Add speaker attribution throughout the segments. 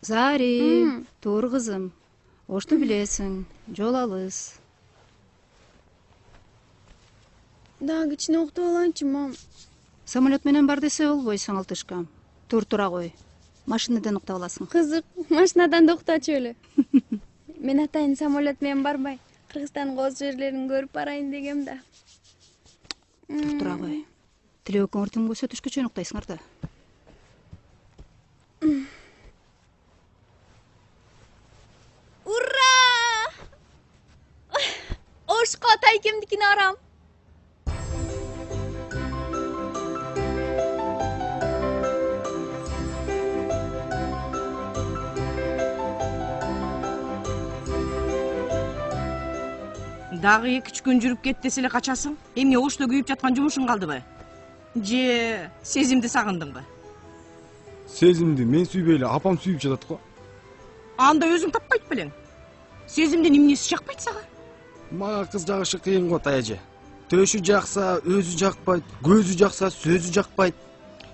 Speaker 1: Зари, туур кызым. Ошту билесиң, жол алыс.
Speaker 2: Дагы кичине уктап алайынчы, мам.
Speaker 1: Самолет менен бар десе болбойсуң, Алтышкам. Тура кой. Машинадан уктап аласың.
Speaker 2: Кызык, машинадан да уктачу эле. Мен атайын самолет менен барбай, Кыргызстан кооз жерлерин көрүп барайын дегем да.
Speaker 1: Тура кой. Тилебекке өртүн көрсөтүшкө чейин уктайсыңар да.
Speaker 2: Ура! Ошко тайкемдикини арам.
Speaker 3: Дагы 2-3 күн жүрүп кет десе эле качасың? Эмне Ошто күйүп жаткан жумушуң калдыбы? Же сезимди сагындыңбы?
Speaker 4: Сезимди мен сүйбөй эле апам сүйүп жатат го.
Speaker 3: Анда өзүң таппайт белең. Сезимдин эмнеси жакпайт сага?
Speaker 4: Мага кыз жагышы кыйын го таяже. Төшү жакса өзү жакпайт, көзү жакса сөзү жакпайт.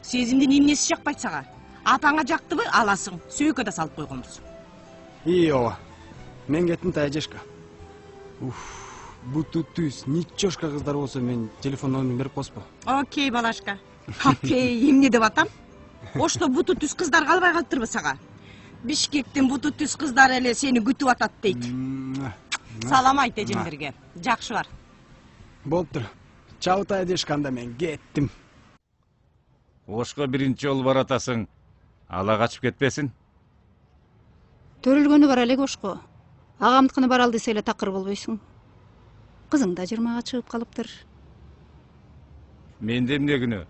Speaker 3: Сезимдин эмнеси жакпайт сага? Апаңа жактыбы, аласың. Сөөккө да салып койгонбуз.
Speaker 4: Ооба. Мен кеттим таежешка. Буту түз, ничошка кыздар болсо мен телефон номерин берип коеспу.
Speaker 3: Окей, балашка. Окей, эмне деп атам? Ошто буту түз кыздар калбай калыптырбы сага? Бишкектин буту түз кыздары эле сени күтүп атат дейт. Салам айт эжемдерге. Жакшы бар.
Speaker 4: Болуптур. Чабыт таежешка, анда мен кеттим.
Speaker 5: Ошко биринчи жолу баратасың. Ала качып кетпесин.
Speaker 1: Төрүлгөнү бар эле Ошко. Агамдыкыны бар ал десе эле такыр болбойсуң. Кызың да 20га чыгып калыптыр.
Speaker 5: Менде эмне күнөө?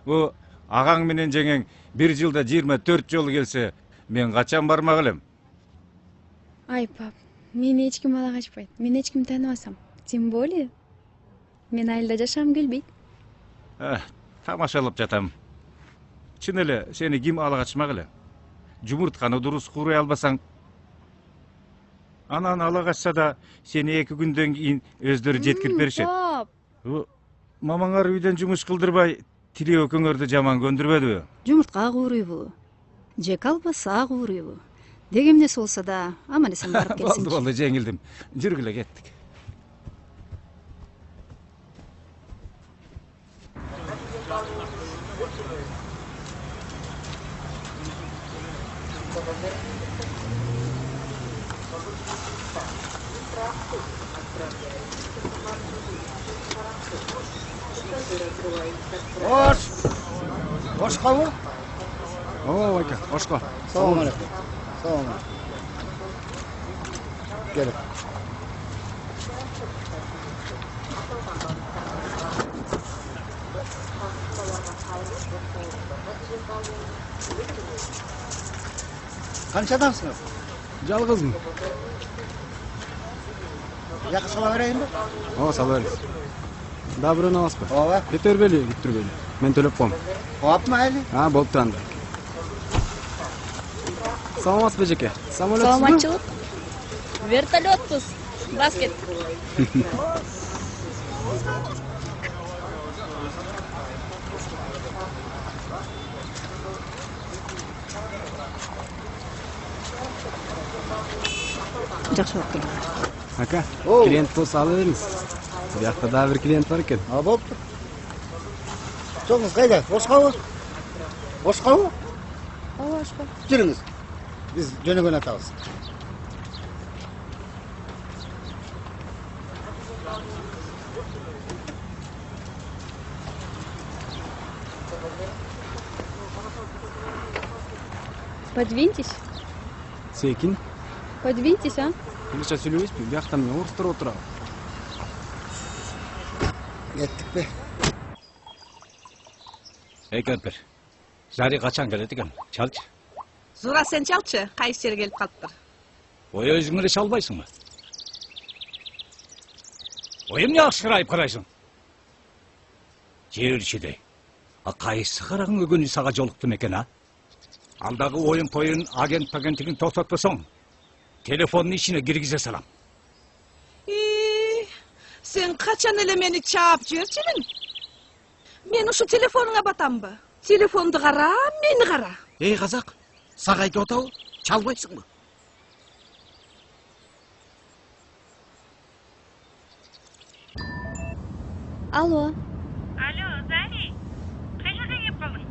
Speaker 5: Бу агаң менен жеңең бир жылда 24 жолу келсе, мен качан бармак элем?
Speaker 2: Ай, пап, мени эч ким ала качпайт. Мен эч ким тааныбасам. Тем более мен айылда жашагым келбейт.
Speaker 5: Тамашалап жатам. Чын эле сени ким ала качмак эле? Жумуртканы дурус курай албасаң, анан ала качса да сени 2 күндөн кийин өздөрү жеткирип беришет.
Speaker 2: Пап,
Speaker 5: Мамаңар үйдөн жумуш кылдырбай, тилебекөңөрдү жаман көндүрбөдүбү?
Speaker 1: Жумуртка кууруйбу, же колбаса кууруйбу. Дегемнеси болсо да, аман эсен барып келсиңчи.
Speaker 5: Болду, жеңилдим. Жүргүлө кеттик.
Speaker 6: Ошко?
Speaker 4: О, байка, Ошко.
Speaker 6: Салам алейкум. Салам алейкум. Келип. Канча адамсыңар?
Speaker 4: Жалгызмын.
Speaker 6: Жакы сала берейинби?
Speaker 4: Ооба, сала бериңиз. Да бирөөнү аласызбы?
Speaker 6: Ооба.
Speaker 4: Кетербели, күттүрбөйлү. Мен төлөп коем.
Speaker 6: Коопту майли?
Speaker 4: Болуптур анда. Саламатсызбы, эжеке? Самолетсизби?
Speaker 2: саламатчылык. Вертолетпуз. Баскет.
Speaker 1: Жакшы болуп келди.
Speaker 4: Ака, клиент болсо ала бериңиз. Биякта дагы бир клиент бар экен.
Speaker 6: Болуптур. Соңуз кайда? Ошкобу? Ошкобу?
Speaker 2: Ооба, Ошко.
Speaker 6: Жүрүңүз. Биз жөнөгөн атабыз.
Speaker 2: Подвиньтесь.
Speaker 4: Секин.
Speaker 2: Подвиньтесь, а?
Speaker 4: Кыргызча сүйлөбөйсүзбү? Биякта мен орустар отурабы.
Speaker 6: Кеттикпи?
Speaker 5: Кемпир, Зари качан келет экен? Чалчы.
Speaker 3: Зура сен чалчы, кайсы жерге келип калыптыр?
Speaker 5: Ой, өзүң эле чалбайсыңбы? Ой, эмне акшырайып карайсың? Жерчидей. Кайсы караң өгөнү сага жолуктум экен, а? Алдагы оюн-поюн агенттигин токтотпосоң, телефондун ичине киргизе салам.
Speaker 3: Sen kaçan ele meni çağıp jörçülün? Men uşu telefonuna batamby? Telefondu kara, meni kara.
Speaker 7: Ey Kazak, sağayke otau,
Speaker 5: Çalбайсыңбы?
Speaker 2: Алло.
Speaker 7: Алло, Зани. Қай жаққа келіп қалдың?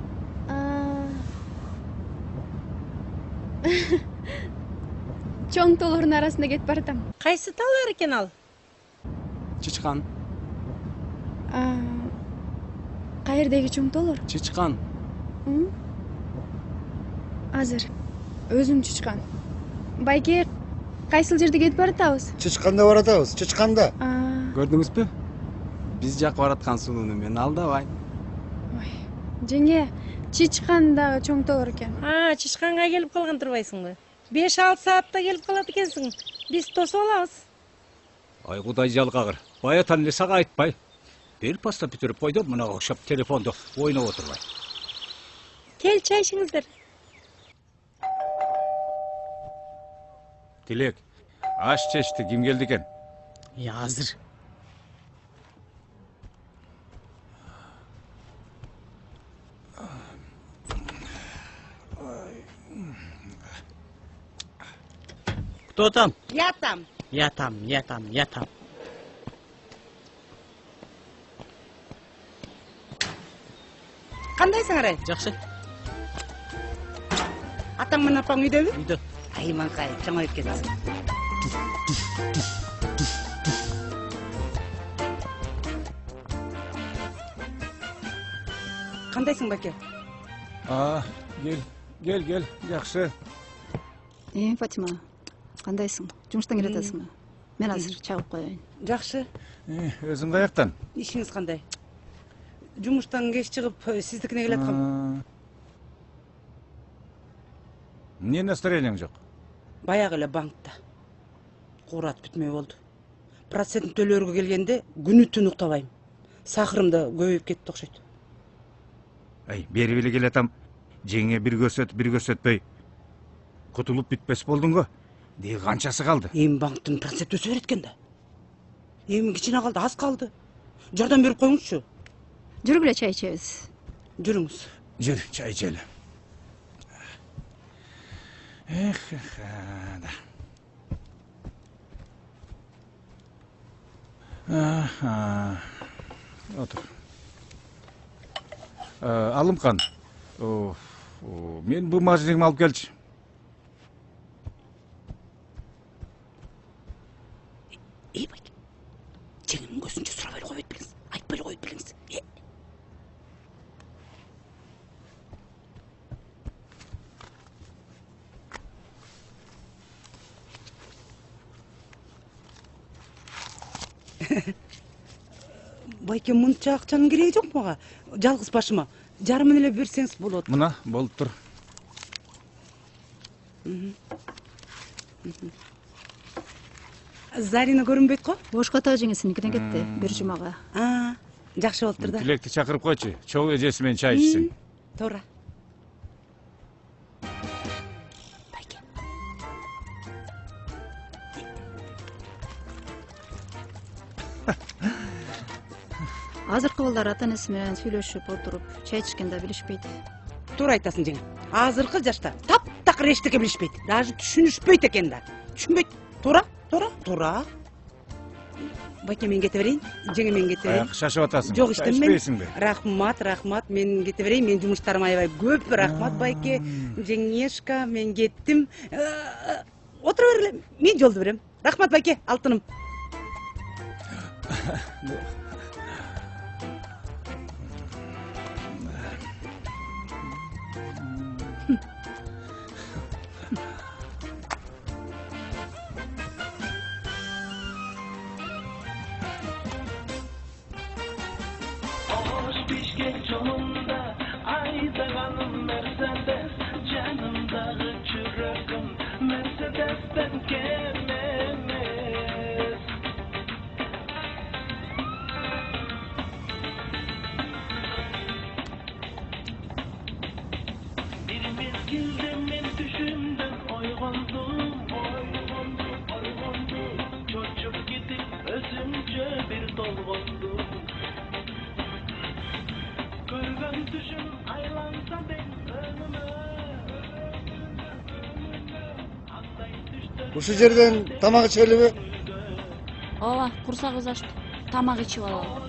Speaker 2: Чоң тоолордун арасында кетип баратам.
Speaker 3: Қайсы таулар екен ал?
Speaker 4: Чычкан.
Speaker 2: Каердеги чоң тоолор?
Speaker 4: Чычкан.
Speaker 2: Азыр өзүм чычкан. Байке, кайсыл жерде кетип баратабыз?
Speaker 6: Чычканда баратабыз, чычканда.
Speaker 4: Көрдүңүзбү? Биз жакка бараткан сунууну мен алдабайм.
Speaker 2: Ой, жеңге, чычкандагы чоң тоолор экен.
Speaker 3: Чышқанға келіп қалған тұрбайсың ба? 5-6 саатта келіп қалады екенсің. Біз тосып алабыз.
Speaker 5: Ай Кудай жалгагыр. Баятан эле сага айтпай. Бир паста бүтүрүп койду, мына окшоп телефонду ойноп отурбай.
Speaker 3: Кел, чай ішіңіздер.
Speaker 5: Тилек, аш чечти, ким келди экен?
Speaker 3: Азыр.
Speaker 8: Кто там?
Speaker 3: Я там.
Speaker 8: Я там.
Speaker 3: Қандайсың арай?
Speaker 8: Жақсы.
Speaker 3: Атаң мен апаң үйдебі?
Speaker 8: Үйде.
Speaker 3: Аймаңқай, жаңа өткенсің. Қандайсың Баке?
Speaker 5: Гел, жакшы.
Speaker 1: Фатима, кандайсың? Жумуштан келатасыңбы? Мен азыр чагып коеюн.
Speaker 3: Жақсы.
Speaker 5: Өзүң каяктан?
Speaker 3: Ишиңиз кандай? Жумуштан кеч чыгып, сиздикине келаткам.
Speaker 5: Эмне настроениең жок?
Speaker 3: Баягы эле банкта. Курат бүтмөй болду. Процентин төлөөргө келгенде күнү түн уктабайм. Сахарым да көбөйүп кетти окшойт.
Speaker 5: Бери беле келатам. Жеңе бир көрсөтпөй. Кутулуп бүтпөс болдуң го. Дей канчасы калды?
Speaker 3: Эми банктын проценти өсө берет экен да. Эми кичине калды, аз калды. Жардам берип коюңузчу.
Speaker 1: Жүргүлө чай ичебиз.
Speaker 3: Жүрүңүз.
Speaker 5: Жүр, чай ичели. Отур. Алымкан. Мен бул магазинге алып келчи.
Speaker 3: Байке. Жеңимдин көзүнчө сурабай эле коюп билиңиз. Айтпай эле коюп билиңиз. Байке, мынча акчанын кереги жок мага. Жалгыз башыма. Жарымын эле берсеңиз болот.
Speaker 5: Мына, болуп тур.
Speaker 3: Зарина көрүнбөйт го?
Speaker 1: Бошкото жеңесиникине кетти, бир жумага.
Speaker 3: Жакшы болуптур да.
Speaker 5: Тилекти чакырып койчу. Чогуу эжеси менен чай ичсин.
Speaker 3: Туура. Байке.
Speaker 1: Азыркы балдар ата энеси менен сүйлөшүп отуруп, чай ичкенде билишпейт.
Speaker 3: Туура айтасың жеңе. Азыркы жашта таптакыр эчтеке билишпейт. Даже түшүнүшпөйт экен да. Түшүнбөйт. Туура. Байке, мен кете берейин. Жеңе, мен кете берейин.
Speaker 5: Шашып атасың.
Speaker 3: Жок, иштем мен.
Speaker 5: Ичпейсиңби?
Speaker 3: Рахмат. Мен кете берейин. Мен жумуштарым аябай көп. Рахмат, Байке. Жеңешка, мен кеттим. Отура бергиле. Мен жолду берем. Рахмат, Байке. Алтыным.
Speaker 6: Ушул жерден тамак ичелиби?
Speaker 2: ооба курсагыбыз ачты, тамак ичип алалы.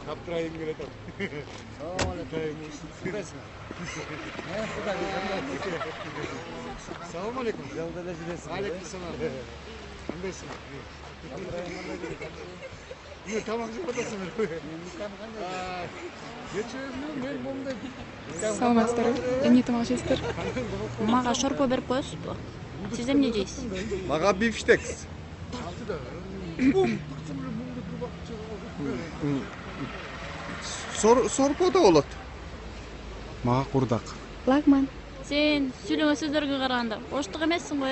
Speaker 6: Kaptırayım Gületan. Selamun aleyküm. Aleyküm selam. Kandayсың? Ne tamam жібердіңіз? Мен момдай.
Speaker 2: Саламатсыздарбы? Эмне тамак жейсиздер? Мага шорпо берип коесузбу? Сиз эмне жейсиз?
Speaker 6: Мага бифштекс. Сорпо да болот.
Speaker 4: Мага курдак.
Speaker 2: Лагман.
Speaker 9: Сен сүйлөгөн сөздөргө караганда оштук эмессиң го,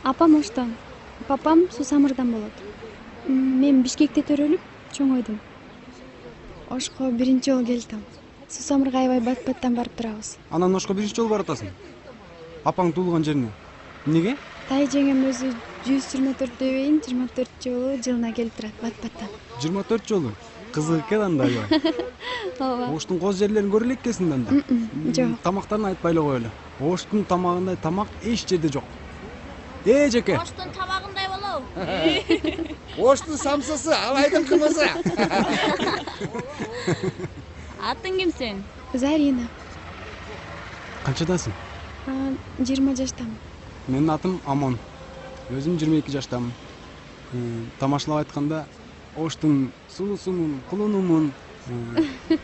Speaker 2: Апам оштон, папам Сусамырдан болот. Мен Бишкекте төрөлүп, чоңойдум. Ошко биринчи жолу келдим. Сусамырга аябай бат-баттан барып турабыз.
Speaker 4: Анан ошко биринчи жолу баратасың. Апаң туулган жерине. Эмнеге?
Speaker 2: Тай жеңем өзү 124 дебейин 24 жолу жылына келип турат бат-баттан.
Speaker 4: 24 жолу. Кызык экен анда аябай.
Speaker 2: Ооба.
Speaker 4: Оштун коз жерлерин көрө элеккенсиң анда.
Speaker 2: Жок.
Speaker 4: Тамактарын айтпай эле коелу. Оштун тамагындай тамак эч жерде жок. Жеке.
Speaker 9: Оштун тамагындай болобу?
Speaker 6: Оштун самсасы, алайдын кымызы.
Speaker 9: Атың ким сен?
Speaker 2: Зарина.
Speaker 4: Канчадасың?
Speaker 2: 20 жаштамын.
Speaker 4: Менин атым Амон. Өзүм 22 жаштамын. Тамашалап айтканда, Оштун сулусумун, кулунумун.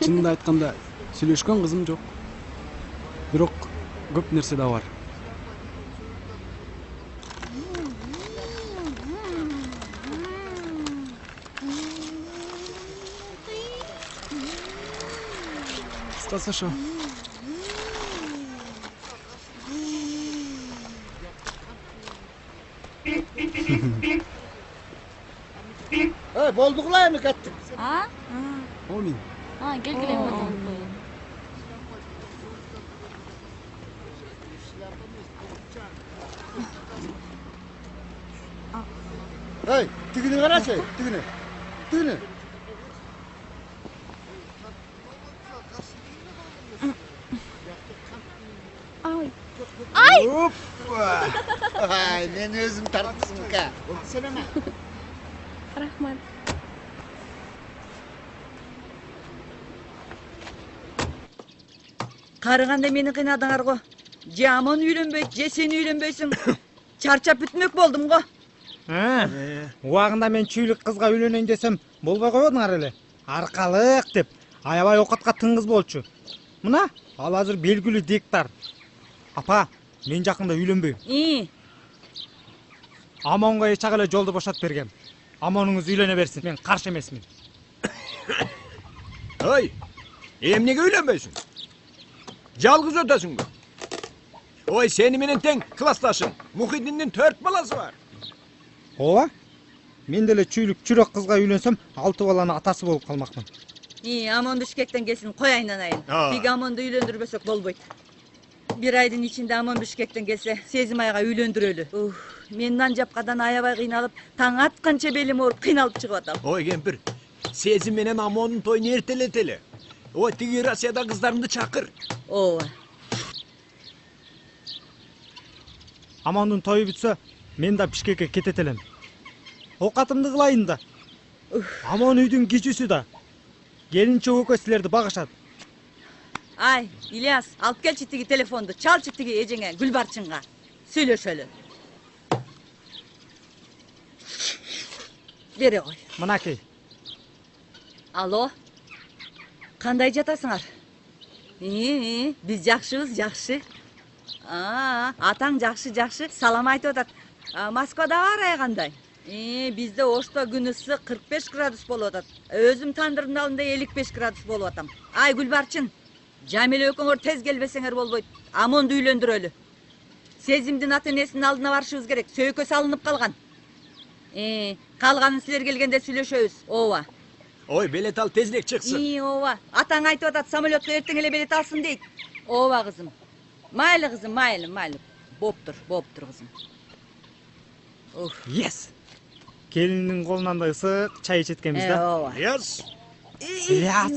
Speaker 4: Чынында айтканда, сүйлөшкөн кызым жок. Бирок көп нерсе да бар. Кыскасы ошо.
Speaker 6: Болдугула эми кеттик.
Speaker 4: О мен.
Speaker 9: Келгиле болдум.
Speaker 6: Тигини карачы, тигини. Тигини. Ай, мен өзүм тарттым ка. Селема.
Speaker 2: Рахмат.
Speaker 3: Карыганда мени кыйнадыңар го. Же Амон үйлөнбөйт, же сен үйлөнбөйсүң. Чарчап бүтмөк болдум го.
Speaker 8: Убагында мен чүйлүк кызга үйлөнөйүн десем, болбой койбодуңар эле. Аркалык деп, аябай окатка тыңгыз болчу. Мына, ал азыр белгилүү диктор. Апа, мен жакында үйлөнбөйм. Амонго эч эле жолду бошотуп бергем. Амонуңуз үйлөнө берсин, мен каршы эмесмин.
Speaker 5: Ой, эмнеге үйлөнбөйсүң? Жалгыз өтөсүңбү? Ой, сени менен тең классташың. Мухиддиндин 4 баласы бар.
Speaker 8: Ооба. Мен деле чүйлүк чүрөк кызга үйлөнсөм, 6 баланын атасы болуп калмакмын.
Speaker 3: Амон Бишкектен келсин, кой айнанайын. Биг Амонду үйлөндүрбөсөк болбойт. Бир айдын ичинде Амон Бишкектен келсе, Сезим айга үйлөндүрөлү. Мен нан жапкадан аябай кыйналып, таң атканча белим ооруп кыйналып чыгып атам.
Speaker 5: Ой, кемпир, Сезим менен Амондун тойуну эртелетели. Ой, тиги Россияда кыздарымды чакыр.
Speaker 3: Ооба.
Speaker 8: Амондун тою бүтсө, мен да Бишкекке кетет элем. Окатымды кылайын да. Амон үйдүн кичүүсү да. Келинче өкө силерди багышат.
Speaker 3: Ай, Ильяс, алып келчи тиги телефонду, чалчы тиги эжеңе Гүлбарчынга. Сүйлөшөлү. Бере кой.
Speaker 8: Мынакей.
Speaker 3: Алло. Кандай жатасыңар? Биз жакшыбыз, жакшы. Атаң жакшы, салам айтып атат. Москвада арай кандай? Бизде Ошто күн ысык 45 градус болуп атат. Өзүм тандырдын алдында 55 градус болуп атам. Ай, Гүлбарчын, Жамиле экөөңөр тез келбесеңер болбойт. Амонду үйлөндүрөлү. Сезимдин ата энесинин алдына барышыбыз керек. Сөйкө салынып калган. Калганын силер келгенде сүйлөшөбүз. Ооба.
Speaker 5: Ой, билет ал тезирээк чыксын.
Speaker 3: Ооба. Атаң айтып атат, самолетто эртең эле билет алсын дейт. Ооба кызым. Майлы кызым, майлы. Боптур кызым.
Speaker 8: Yes. Келиндин колунан да ысык чай ичет экенбиз да.
Speaker 3: Ооба.
Speaker 5: Yes.
Speaker 8: Ильяс.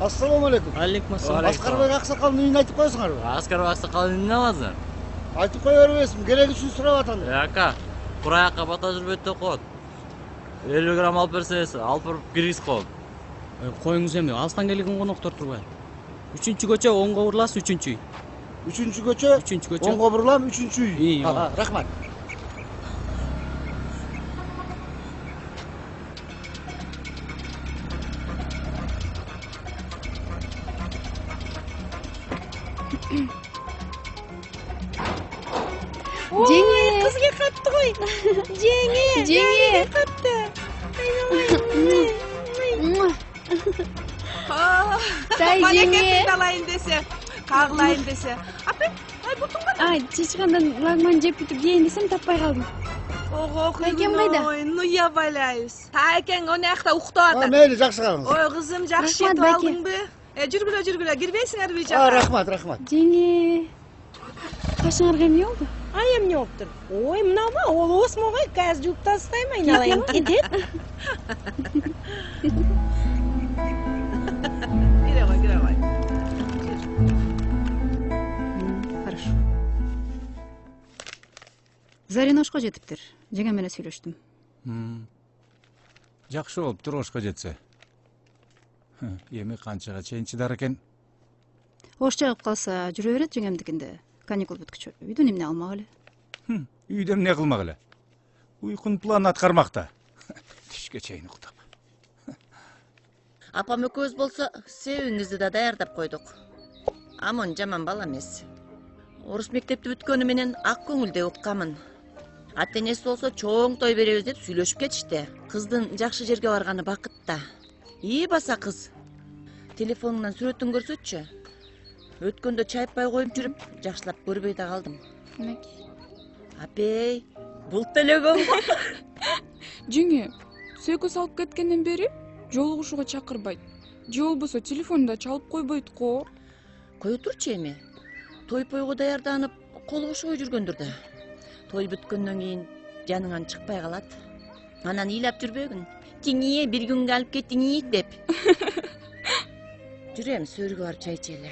Speaker 6: Ассаламу алейкум.
Speaker 10: Алейкум ассалам.
Speaker 6: Аскарбек аксакалдын үйүн айтып коесуңарбы?
Speaker 10: Аскарбек аксакалдын үйүнө аласың?
Speaker 6: Айтып кое бербейсиң, кереги үчүн сурап атам.
Speaker 10: Ака, кураякка бата жүрбөйт деп коет. 50 грамм алып берсеңиз, алып берип киргизип коет.
Speaker 11: Коюңуз эми, алыстан келген коноктор турбайбы? 3-көчө оңго бурласыз, 3-үй.
Speaker 6: 3-көчө, оңго бурулам, 3-үй. Рахмат.
Speaker 2: Жеңе.
Speaker 3: Кызга капты кой.
Speaker 2: Жеңе.
Speaker 3: Капты.
Speaker 2: Тай жеңе.
Speaker 3: Алайын десе, кагылайын десе. Апа, бутуң кана?
Speaker 2: Чычкандан лагман жеп бүтүп жейин десем таппай калдым.
Speaker 3: Ого,
Speaker 2: Тайкем кайда?
Speaker 3: Ну я валяюсь. Тайкең о жакта уктап атат.
Speaker 6: Мейли, жакшы калыңыз.
Speaker 3: Ой, кызым, жакшы
Speaker 2: Рахмат,
Speaker 3: жетип алдыңбы? Жүргүлө, кирбейсиңерби жакка?
Speaker 6: Рахмат.
Speaker 2: Жеңе. Башыңарга эмне болду?
Speaker 3: Ай, эмне болуптур? Ой, мынабы, ол осмогой газ жууп тастайм, айналайын. Кетет. Кире кой.
Speaker 1: Хорошо. Зарина ошко жетиптир. Жеңем менен сүйлөштүм.
Speaker 5: Жакшы болуптур ошко жетсе. Эми канчага чейин чыдар экен?
Speaker 1: Ош жагып калса жүрө берет жеңемдикинде. Каникул бүткүчө. Үйдөн эмне алмак эле?
Speaker 5: Үйдө эмне кылмак эле? Уйкунун планын аткармакта. Түшкө чейин уктап.
Speaker 12: Апам экөөбүз болсо себиңизди да даярдап койдук. Амон жаман бала эмес. Орус мектепти бүткөнү менен ак көңүлдүү уккамын. Ата-энеси болсо чоң той беребиз деп сүйлөшүп кетишти. Кыздын жакшы жерге барганы бакыт да. Баса кыз. Телефонунан сүрөтүн көрсөтчү. Өткөндө чайпай коюп жүрүп, жакшылап көрбөй да калдым.
Speaker 2: Демек.
Speaker 12: Апей, бул телегон.
Speaker 13: Жеңе, сөкө салып кеткенден бери жолугушууга чакырбайт. Же болбосо телефонду чалып койбойт го.
Speaker 12: Кое турчу эми. Той-пойго даярданып, кол кошобой жүргөндүр да. Той бүткөндөн кийин жаныңан чыкпай калат. Анан ыйлап жүрбөгүн. Кеңие бир күнгө алып кеттиңиз деп. Жүрөм, сөргө барып чай ичели.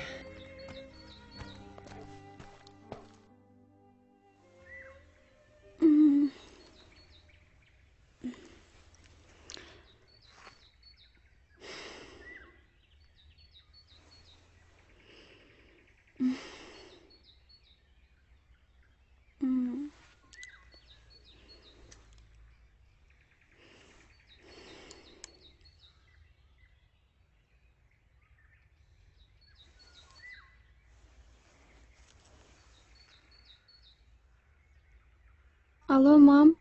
Speaker 2: Алло, мам.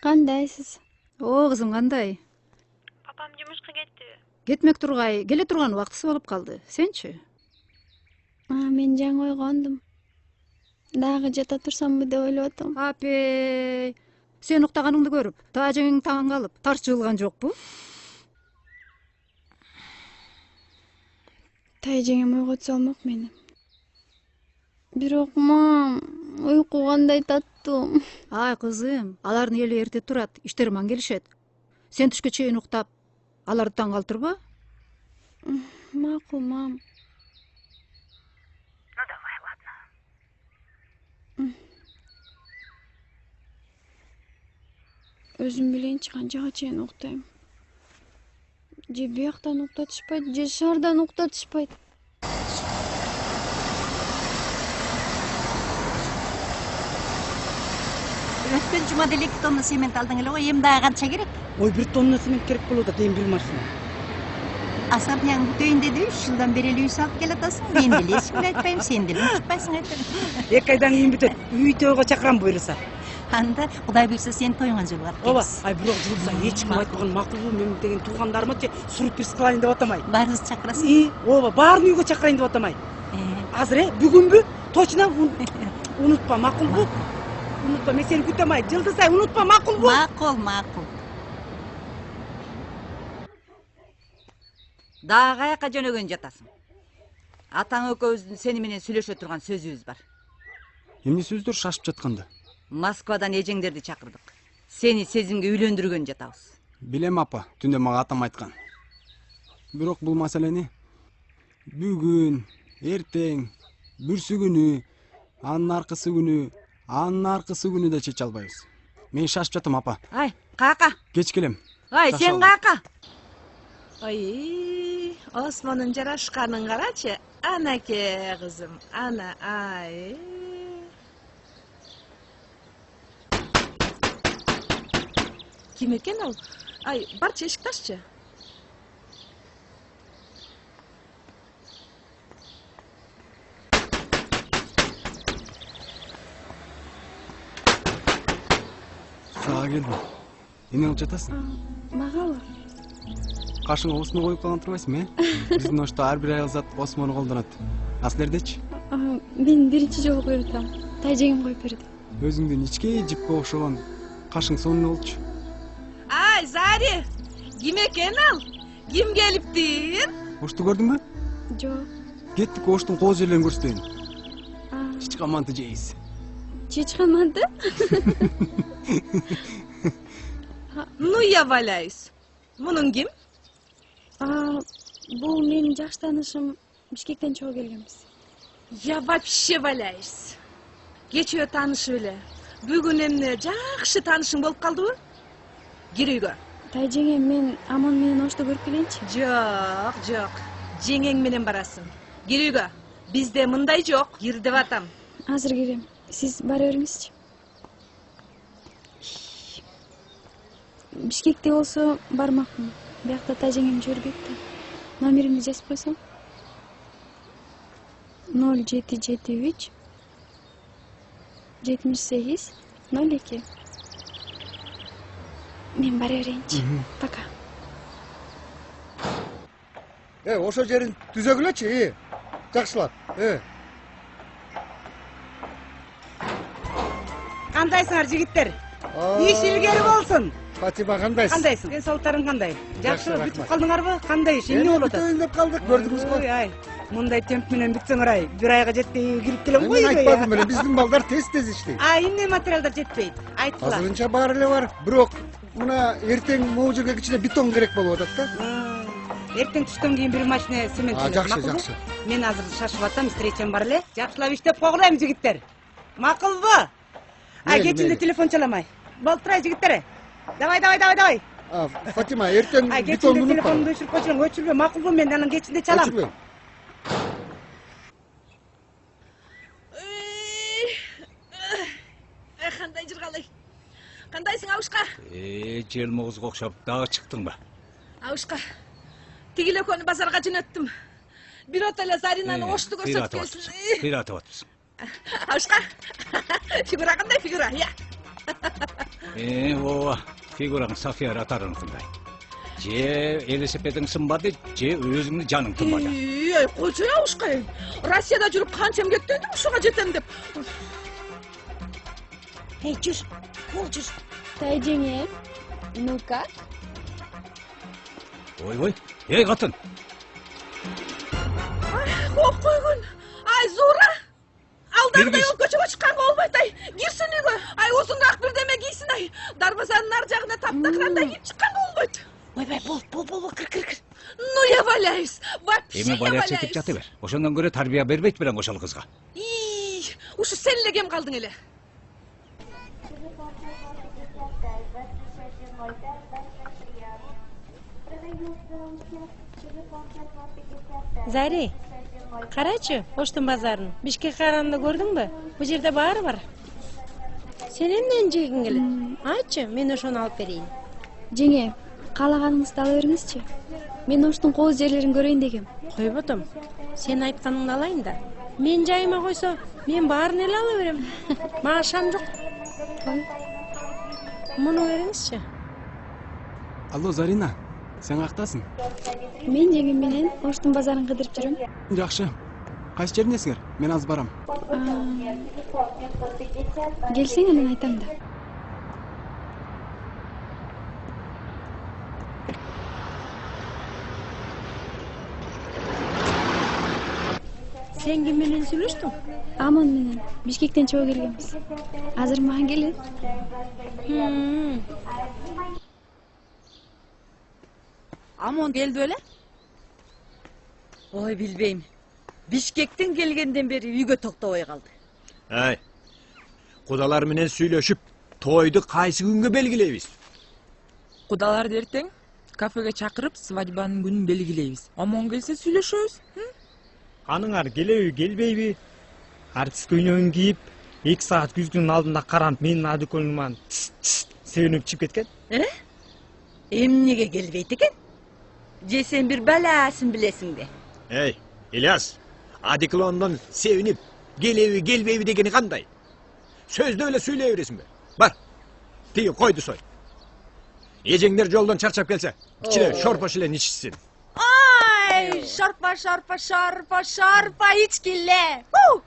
Speaker 2: Кандайсыз?
Speaker 1: Кызым, кандай?
Speaker 7: Папам жумушка кетти.
Speaker 1: Кетмек тургай, келе турган убактысы болуп калды. Сенчи?
Speaker 2: Мен жаңы ойгондум. Дагы жата турсамбы деп ойлоп атам.
Speaker 1: Апей, сен уктаганыңды көрүп, таажеңиң таң калып, тарс жылган жокпу?
Speaker 2: Тайжеңем ойготсо болмок мени. Бирок, мам, уйку кандай таттуу.
Speaker 1: Ай, кызым, алардын эли эрте турат, иштери маң келишет. Сен түшкө чейин уктап, аларды таң калтырба?
Speaker 2: Макул, мам.
Speaker 7: Ну давай, ладно.
Speaker 2: Өзүм билейинчи канчага чейин уктайм. Же бияктан уктатышпайт, же шаардан уктатышпайт.
Speaker 3: Өткөн жумада 2 тонна цемент алдың эле ғой, эми дагы канча керек?
Speaker 11: Ой, 1 тонна цемент керек болуп атат, эми 1 машина.
Speaker 3: Асабняң бүтөйүндө 3 жылдан бери эле үй салып келатасың. Мен деле эч кимге айтпайм, сен деле унутпайсың айтып.
Speaker 11: 2 айдан кийин бүтөт. Үй тойго чакырам буйруса.
Speaker 3: анда Кудай буйрса сенин тоюңа жолугат
Speaker 14: ооба
Speaker 3: экенбиз.
Speaker 14: ай бирок жылдыза эч ким айтпаган макулбу мен деген туугандарымчы сурприз кылайын деп атамай.
Speaker 3: Баарыңызды чакырасыз.
Speaker 14: Ооба баарын үйгө чакырайын деп атамай. Азыр бүгүнбү точно унутпа макулбу? Унутпа, мен сени күтөм ай. Жылдызай унутпа макулбу?
Speaker 3: Макул.
Speaker 12: Дагы каяка жөнөгөн жатасың? Атаң экөөбүздүн сени менен сүйлөшө турган сөзүбүз бар.
Speaker 4: Эмне сөздөр шашып жатканда?
Speaker 12: Москвадан эжеңдерди чакырдык. Сени сезимге үйлөндүргөн жатабыз.
Speaker 4: Билем апа, түндө мага атам айткан. Бирок бул маселени бүгүн, эртең, бүрсү күнү, анын аркысы күнү да чече албайбыз. Мен шашып жатам апа.
Speaker 12: Ай, каяка?
Speaker 4: Кеч келем.
Speaker 12: Ай, сен каяка?
Speaker 15: Ой, Осмонун жарашканын карачы. Анаке кызым, ана, ай. Ким экен ал? Ай, барчы эшикти аччы.
Speaker 4: Сага келдим. Эмне кылып жатасың?
Speaker 2: Магалы.
Speaker 4: Кашыңа Осмон коюп калган турбайсыңбы, Биздин ошто ар бир аял зат Осмонду колдонот. А силердечи?
Speaker 2: Мен биринчи жолу коюп атам. Тайжеңим коюп берди.
Speaker 4: Өзүңдүн ичке жипке окшогон кашың сонун болчу.
Speaker 15: Ай, Зари! Ким экен ал? Ким келиптир?
Speaker 4: Ошту көрдүңбү?
Speaker 2: Жок.
Speaker 4: Кеттик оштун кооз жерлерин көрсөтөйүн. Чычкан манты жейбиз.
Speaker 2: Чычкан манты?
Speaker 15: Ну я валяюсь. Мунун ким?
Speaker 2: Бул менин жакшы таанышым, Бишкектен чогуу келгенбиз.
Speaker 15: Я вообще валяюсь. Кечээ таанышып эле. Бүгүн эмне жакшы таанышың болуп калдыбы? Кир үйгө.
Speaker 2: Тайжеңе, мен Аман менен Ошто көрүп келейинчи?
Speaker 15: Жок. Жеңең менен барасың. Кир үйгө. Бизде мындай жок. Кир деп атам.
Speaker 2: Азыр кирем. Сиз бара бериңизчи. Бишкекте болсо бармакмын. Биякта тайжеңем жибербейт да. Номеримди жазып койсоң. 0773 78 02. Мен бара берейинчи. Пока.
Speaker 6: Ошо жерин түзөгүлөчү, жакшылап.
Speaker 14: Кандайсыңар жигиттер? Иш илгери болсун.
Speaker 6: Фатима кандайсың?
Speaker 14: Кандайсың? Ден соолуктарың кандай? Жакшы бүтүп калдыңарбы? Кандай иш? Эмне болуп атат?
Speaker 6: Бүтөйүн деп калдык, көрдүңүз го.
Speaker 14: Ай, мындай темп менен бүтсөңөр ай, бир айга жетпей кирип келем го
Speaker 6: Мен
Speaker 14: үйгө.
Speaker 6: айтпадым беле, биздин балдар тез иштейт.
Speaker 14: Эмне материалдар жетпейт? Айткыла.
Speaker 6: Азырынча баары эле бар, бирок мына эртең могу жерге кичине бетон керек болуп атат да.
Speaker 14: Эртең түштөн кийин бир машина цемент келет.
Speaker 6: Жакшы.
Speaker 14: Мен азыр шашып атам, встречам бар эле. Жакшылап иштеп койгула эми жигиттер. Макулбу? Ай, кечинде телефон чаламай. Болуп турай жигиттер. Давай.
Speaker 6: Фатима, эртең бетонду
Speaker 14: Кечинде
Speaker 6: унутпа.
Speaker 14: телефонду өчүрүп койчуң, өчүрбө, макулбу? Мен анан кечинде чалам.
Speaker 6: Өчүрбөйм.
Speaker 15: Кандай жыргалай? Кандайсың Абышка?
Speaker 5: Желмоозго окшоп дагы чыктыңбы?
Speaker 15: Абышка, тигил экөөнү базарга жөнөттүм. Бирок эле Заринаны Ошто көрсөткөнсүн.
Speaker 5: Кыйратып атпсың.
Speaker 15: Абышка, фигура кандай фигура? Я.
Speaker 5: Ооба, фигураң София Ратарыныкындай. Же велосипедиң сынбады, же өзүңдүн жаның тынбады.
Speaker 15: Ай, койчу Абышка. Россияда жүрүп канча эмгектендим ушуга жетем деп.
Speaker 12: Жүр, бул жүр.
Speaker 2: Тайжеңе, ну-ка?
Speaker 5: Ой, катын.
Speaker 15: Ок койгон. Ай, Зура. Алдагыдай ол көчөгө чыкканга болбойт, ай. Кирсин үйгө. Ай, узунраак бирдеме кийсин, ай. Дарбазанын ар жагына таптакырандай кийип чыкканга болбойт.
Speaker 12: Ойбай, бол, кир.
Speaker 15: Ну я валяюсь. Вообще
Speaker 5: Эми валяться этип жата бер. Ошондон көрө тарбия бербейт белең ошол кызга.
Speaker 15: Ушу сен эле кем калдың эле.
Speaker 16: Зари, карачы, Оштун базарын. Бишкек кайранда көрдүңбү? Бул жерде баары бар. Сен эмнени жегиң келет? Айтчы, мен ошону алып берейин.
Speaker 2: Жеңе, каалаганыңызды ала бериңизчи. Мен Оштун кооз жерлерин көрөйүн дегем.
Speaker 16: Койботом. Сен айтканыңды алайын да. Мен жайыма койсо, мен баарын эле ала берем. Мага шам жок. Ой. Муну бериңизчи.
Speaker 4: Алло, Зарина, сен каяктасың?
Speaker 2: Мен жеңим менен Оштун базарын кыдырып жүрөм.
Speaker 4: Жакшы. Кайсы жериндесиңер? Мен азыр барам.
Speaker 2: Келсең анан айтам да.
Speaker 16: Сен ким менен сүйлөштүң?
Speaker 2: Амон менен Бишкектен чыгып келгенбиз. Азыр мага келет.
Speaker 15: Амон келди беле?
Speaker 12: Ой, билбейм. Бишкектен келгенден бери үйгө токтобой калды.
Speaker 17: Ай, кудалар менен сүйлөшүп, тойду кайсы күнгө белгилейбиз?
Speaker 13: Кудаларды эртең кафеге чакырып, свадьбанын күнүн белгилейбиз. Амон келсе сүйлөшөбүз.
Speaker 8: Аныңар келеби, келбейби? Артист көйнөгүн кийип, 2 саат күзгүнүн алдында каранып, менин адиколуман себенип чыгып кеткен.
Speaker 12: Эмнеге келбейт экен? Же сен бир баласын билесиң де.
Speaker 17: Эй, Ильяс, адиклондон себинип, келеби, келбейби дегени кандай? Сөздө эле сүйлөй бересиңби? Бар, тиги койду сой. Эжеңдер жолдон чарчап келсе, кичине шорпа шилен ичсин.
Speaker 16: Ай, шарпа ичкиле.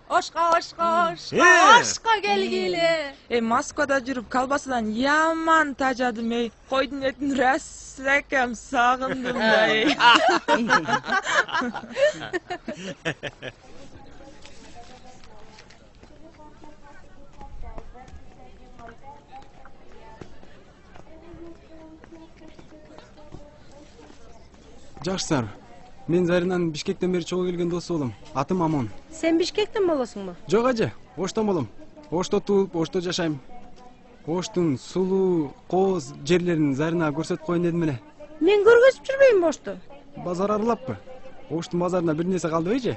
Speaker 16: Ошко келгиле.
Speaker 13: Москвада жүрүп колбасадан яман тажадым эй. Койдун этин рассакам сагындым да эй.
Speaker 4: Жакшы, мен Заринанын Бишкектен бери чогуу келген досу болом. Атым Амон.
Speaker 16: Сен Бишкектен болосуңбу?
Speaker 4: Жок ажы, Оштон болом. Ошто туулуп, Ошто жашайм. Оштун сулуу, кооз жерлерин Заринага көрсөтүп коеюн дедим эле.
Speaker 16: Мен көргөзүп жүрбөйүнбү Ошту?
Speaker 4: Базар аралаппы? Оштун базарында бир нерсе калдыбайчы?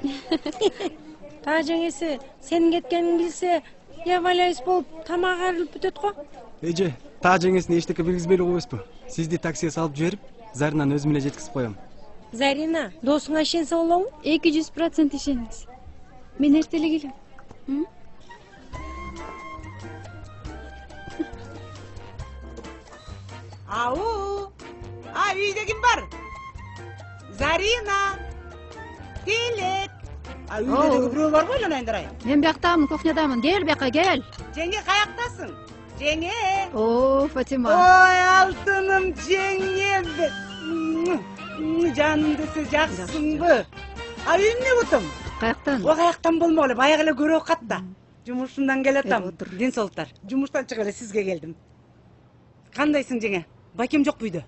Speaker 16: Та жеңеси, сенин кеткениңди билсе, я валяюсь болуп тамак арылып бүтөт го.
Speaker 4: Эже, та жеңесине эчтеке билгизбей эле койбойсузбу? Сизди таксиге салып жиберип, Заринаны өзүм эле жеткизип коем.
Speaker 16: Зарина, досуңа ишенсе болобу?
Speaker 2: 200% ишениңиз. Мен эрте эле келем.
Speaker 14: Ау! Үйдө ким бар? Зарина! Келек! Үйдө бирөө бар го эле ай.
Speaker 1: Мен бияктамын, кухнядамын. Кел бияка, кел.
Speaker 14: Жеңе каяктасың? Жеңе!
Speaker 1: О, Фатима.
Speaker 14: Ой, алтыным жеңем. Жаным десе жаксыңбы? Эмне бутум?
Speaker 1: Каяктан?
Speaker 14: О, каяктан болмок эле, баягы эле көрүп катта. Жумушумдан келатам. Ден соолуктар. Жумуштан чыгып эле сизге келдим. Кандайсың жеңе? Байкем жокпу үйдө?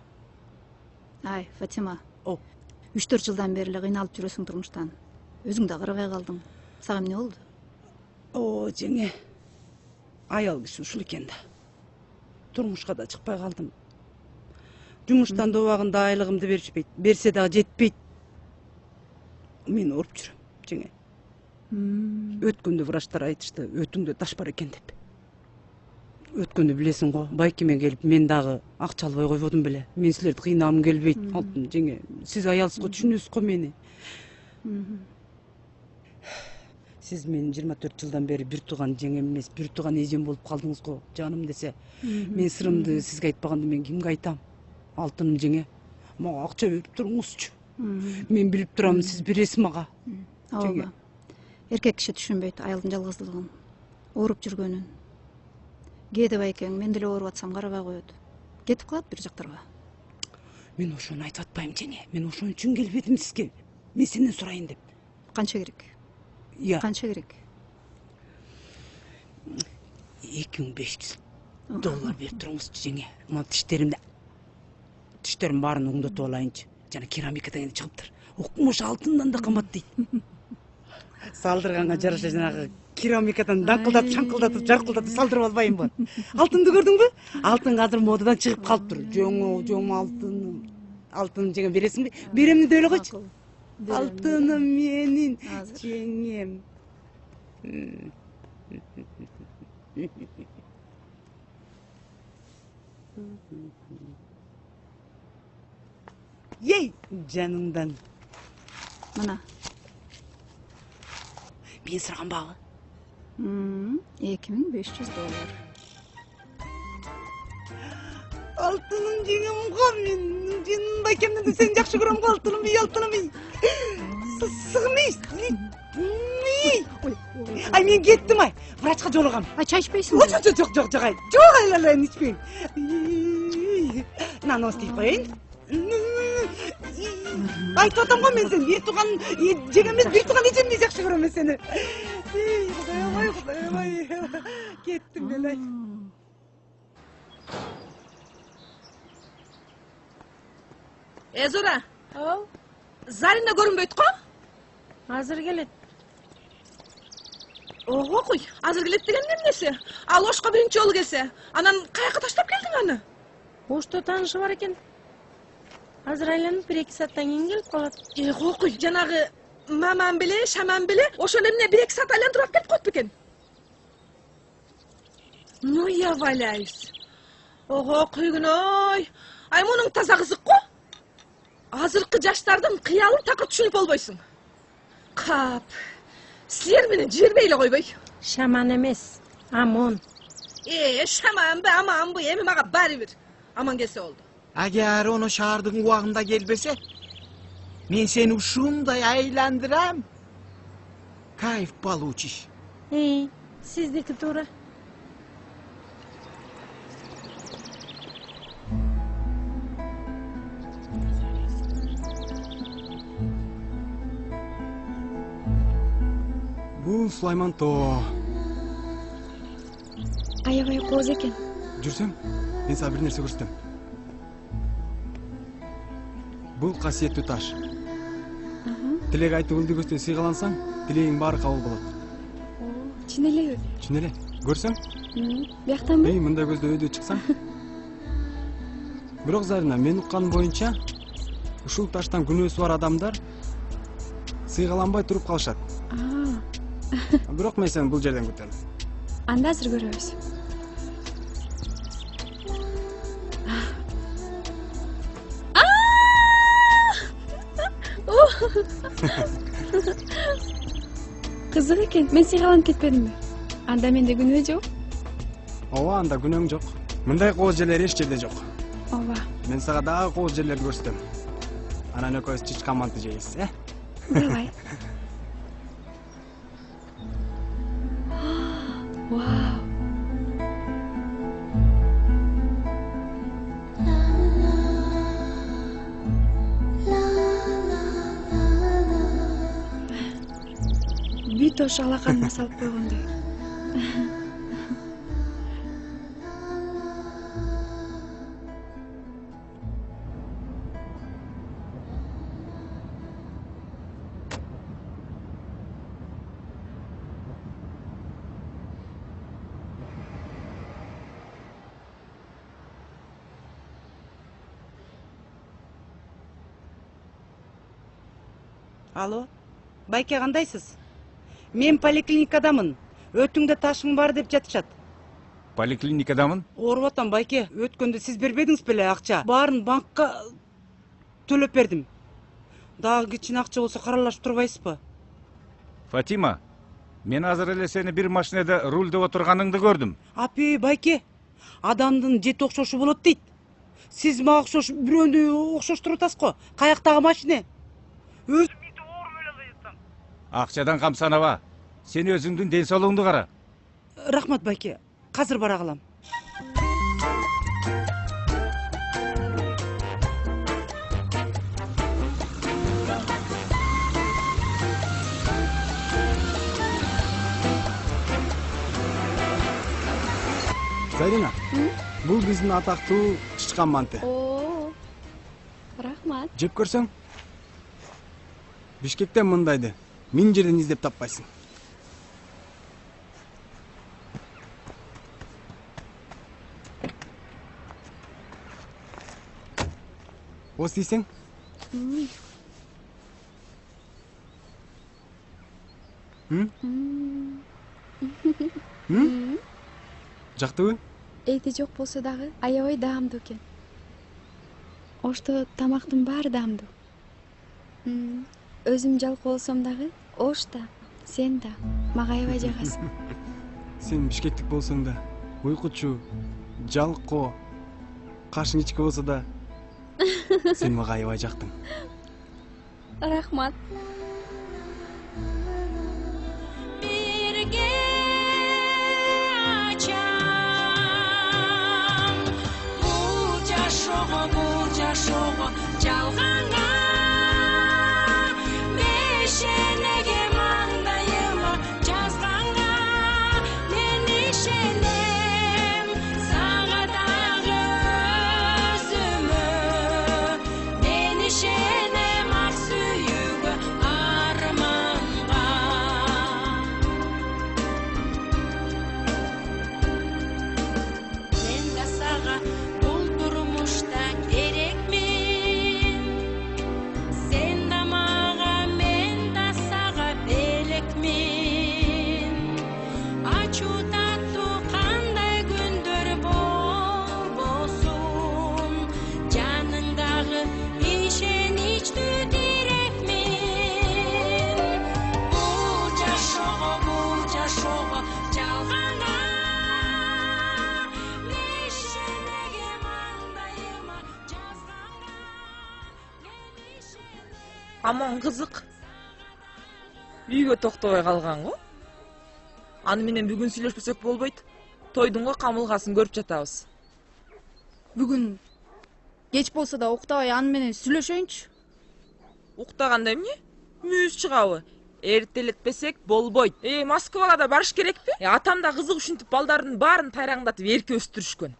Speaker 1: Ай, Фатима. 3-4 жылдан бери эле кыйналып жүрөсүң турмуштан. Өзүң да карабай калдың. Сага эмне болду?
Speaker 14: О, жеңе. Аял киши ушул экен да. Турмушка да чыкпай калдым. Жумуштан да убагында айлыгымды беришпейт. Берсе дагы жетпейт. Мен ооруп жүрөм, жеңе. Өткөндө врачтар айтышты, өтүңдө таш бар экен деп. Өткөндө билесиң го, байкеме келип, мен дагы акча албай койбодум беле. Мен силерди кыйнагым келбейт. Алтын жеңе, сиз аялсыз го, түшүнөсүз го мени. Сиз менин 24 жылдан бери бир тууган жеңем эмес, бир тууган эжем болуп калдыңыз го, жаным десе. Мен сырымды сизге айтпаганда мен кимге айтам? Алтыным жеңе, мага акча берип туруңузчу. Мен билип турам, сиз бересиз мага.
Speaker 1: Ооба. Эркек киши түшүнбөйт аялдын жалгыздыгын, ооруп жүргөнүн. Кээде байкең, мен деле ооруп атсам карабай коет. Кетип калат бир жактарга.
Speaker 14: Мен ошону айтып атпайм жеңе. Мен ошон үчүн келбедим сизге. Мен сенден сурайын деп.
Speaker 1: Канча керек? Канча керек?
Speaker 14: $2500 берип туруңузчу жеңе. Мына тиштерим баарын оңдотуп алайынчы. Жана керамикадан чыгыптыр. Укмуш алтындан да кымбат дейт. Салдырганга жараша жанагы керамикадан даңкылдатып, шаңкылдатып, жаркылдатып салдырып албайынбы? Алтынды көрдүңбү? Алтын азыр модадан чыгып калыптыр. Жоң алтын. Алтын жеңе бересиңби? Беремни деп эле койчу. Алтыным менин жеңем. Ей, жаныңдан.
Speaker 1: Мына.
Speaker 14: Мен сұраған бағы?
Speaker 1: $2500.
Speaker 14: Алтыным жеңем го мен. Жеңим байкемден де сени жакшы көрөм го алтыным, алтыным. Сыгмыйс. Ай мен кеттим ай. Врачка жолугам.
Speaker 1: Ай чай ичпейсиңби?
Speaker 14: Жок ай. Жок айлалайын ичпейм. Нанос тип коеюн. Айтып атам го мен сени бир тууган жең эмес, бир тууган эжемдей жакшы көрөм мен сени. Кудайым ай. Кеттим мен ай.
Speaker 15: Зора. Зарина көрүнбөйт го?
Speaker 16: Азыр келет.
Speaker 15: Ого куй, азыр келет деген эмнеси? Ал Ошко биринчи жолу келсе, анан каяка таштап келдиң аны?
Speaker 16: Ошто таанышы бар экен. Азыр айланып 1-2 сааттан кийин келип калат.
Speaker 15: Ого куй, жанагы мамам беле, шамам беле, ошол эмне 1-2 саат айландырып келип коет бекен? Ну я валяюсь. Ого куйгун-ой. Ай мунуң таза кызык го. Азыркы жаштардын кыялын такыр түшүнүп болбойсуң. Кап. Силер менен жибербей эле койбой.
Speaker 16: Шаман эмес, Амон.
Speaker 15: Шаманбы, аманбы, эми мага баары бир. Аман келсе болду.
Speaker 17: Агар ону шаардын убагында келбесе, мен сени ушундай айландырам. Кайф получишь.
Speaker 16: Сиздики туура.
Speaker 4: Бул Сулайман тоо.
Speaker 2: Аябай кооз экен.
Speaker 4: Жүрсөң, мен сага бир нерсе көрсөтөм. Бул касиеттүү таш. Тилек айтып өлдүгөстөн сыйгалансаң, тилегиң баары кабыл болот.
Speaker 2: Чын элеби?
Speaker 4: Чын эле. Көрсөң?
Speaker 2: Бияктанбы?
Speaker 4: Мындай көздөй өйдө чыксаң. Бирок Зарина, мен укканым боюнча, ушул таштан күнөөсү бар адамдар сыйгаланбай туруп калышат. Бирок мен сени бул жерден күтөм.
Speaker 2: Анда азыр көрөбүз. Кызык экен. Мен сыйгаланып кетпедимби? Анда менде күнөө жок.
Speaker 4: Ооба, анда күнөөң жок. Мындай кооз жерлер эч жерде жок.
Speaker 2: Ооба.
Speaker 4: Мен сага дагы кооз жерлерди көрсөтөм. Анан экөөбүз чычкан манты жейбиз,
Speaker 2: Давай. Вау. Бүт ош алаканыма салып койгондой.
Speaker 14: Алло, байке кандайсыз? Мен поликлиникадамын. Өтүңдө ташың бар деп жатышат.
Speaker 5: Поликлиникадамын?
Speaker 14: Ооруп атам байке. Өткөндө сиз бербедиңиз беле акча? Баарын банкка төлөп бердим. Дагы кичине акча болсо каралашып турбайсызбы?
Speaker 5: Фатима, мен азыр эле сени бир машинада рульде отурганыңды көрдүм.
Speaker 14: Апи, байке, адамдын жети окшошу болот дейт. Сиз мага окшош бирөөнү окшоштуруп атасыз го. Каяктагы машина?
Speaker 5: Акчадан камсанаба. Сен өзүңдүн ден соолугуңду кара.
Speaker 14: Рахмат байке. Казыр бара калам.
Speaker 4: Зарина, бул биздин атактуу чычкан манты.
Speaker 2: Рахмат.
Speaker 4: Жеп көрсөң? Бишкектен мындайды 1000 жерден издеп таппайсың. Ос дейсең? Жактыбы?
Speaker 2: Эйти жок болсо дагы аябай даамдуу экен. Ошто тамактын баары даамдуу. Өзүм жалкоо болсом дагы, Ош да, сен да мага аябай жагасың.
Speaker 4: Сен бишкектик болсоң да, уйкучу, жалкоо, кашың ичке болсо да сен мага аябай жактың.
Speaker 2: Рахмат.
Speaker 18: Бұл жашоого жалганга мешенеге маңдайыма жазганга мен ишенем сага дагы өзүмө мен ишенем ак сүйүүгө арманга мен да сага
Speaker 15: Аман кызык. Үйгө токтобой калган го. Аны менен бүгүн сүйлөшпөсөк болбойт. Тойдун го камылгасын көрүп жатабыз.
Speaker 13: Бүгүн кеч болсо да уктабай аны менен сүйлөшөйүнчү.
Speaker 15: Уктаганда эмне? Мүйүз чыгабы? Эртелетпесек болбойт. Москвага да барыш керекпи? Атам да кызык ушинтип балдардын баарын тайраңдатып эрке өстүрүшкөн.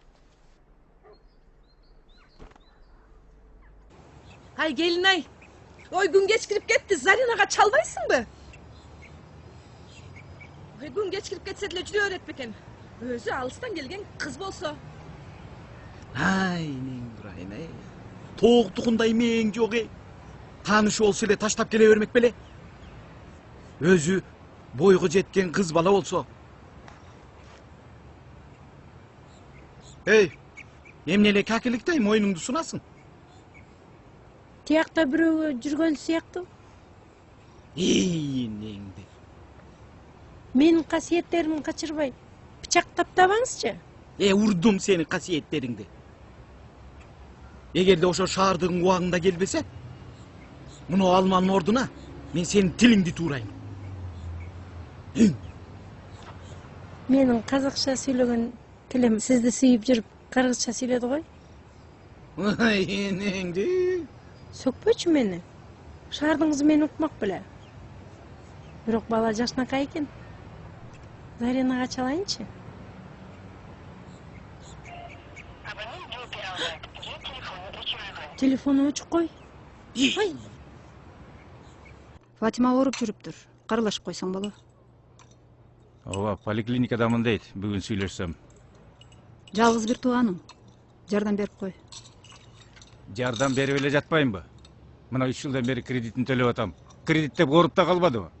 Speaker 15: Ай келин ай. Ой күн кечкирип кетти, Заринага чалбайсыңбы? Ой күн кечкирип кетсе деле жүрө берет бекен. Өзү алыстан келген кыз болсо.
Speaker 17: Ай, мен турайын, ай. Тоогтугундай мээң жок, эй. Тааныш болсо эле таштап келе бермек беле. Өзү бойго жеткен кыз бала болсо. Эй, эмне эле какиликтай мойнуңду сунасың?
Speaker 16: Тиякта бирөөгө жүргөн сыяктуу.
Speaker 17: Энеңди.
Speaker 16: Менин касиеттеримди качырбай, пычак таптабаңызчы.
Speaker 17: Урдум сени касиеттериңди. Эгерде ошо шаардыгың убагында келбесе, муну алманын ордуна мен сенин тилиңди туурайм.
Speaker 16: Менин казакча сүйлөгөн тилим сизди сүйүп жүрүп кыргызча сүйлөдү гой.
Speaker 17: Ай, энеңди.
Speaker 16: Сөкпөчү мени. Шаардыңыз мени укмак беле. Бирок бала жашнакай экен. Заринага чалайынчы. Телефону өчүк кой. Ай.
Speaker 1: Фатима ооруп жүрүптүр. Каралашып койсоң боло.
Speaker 5: Ооба, поликлиникадамын дейт, бүгүн сүйлөшсөм.
Speaker 1: Жалгыз бир тууганың. Жардам берип кой.
Speaker 5: Жардам берип эле жатпаймбы? Мына 3 жылдан бери кредитин төлөп атам. Кредиттеп ооруп да калбадыбы?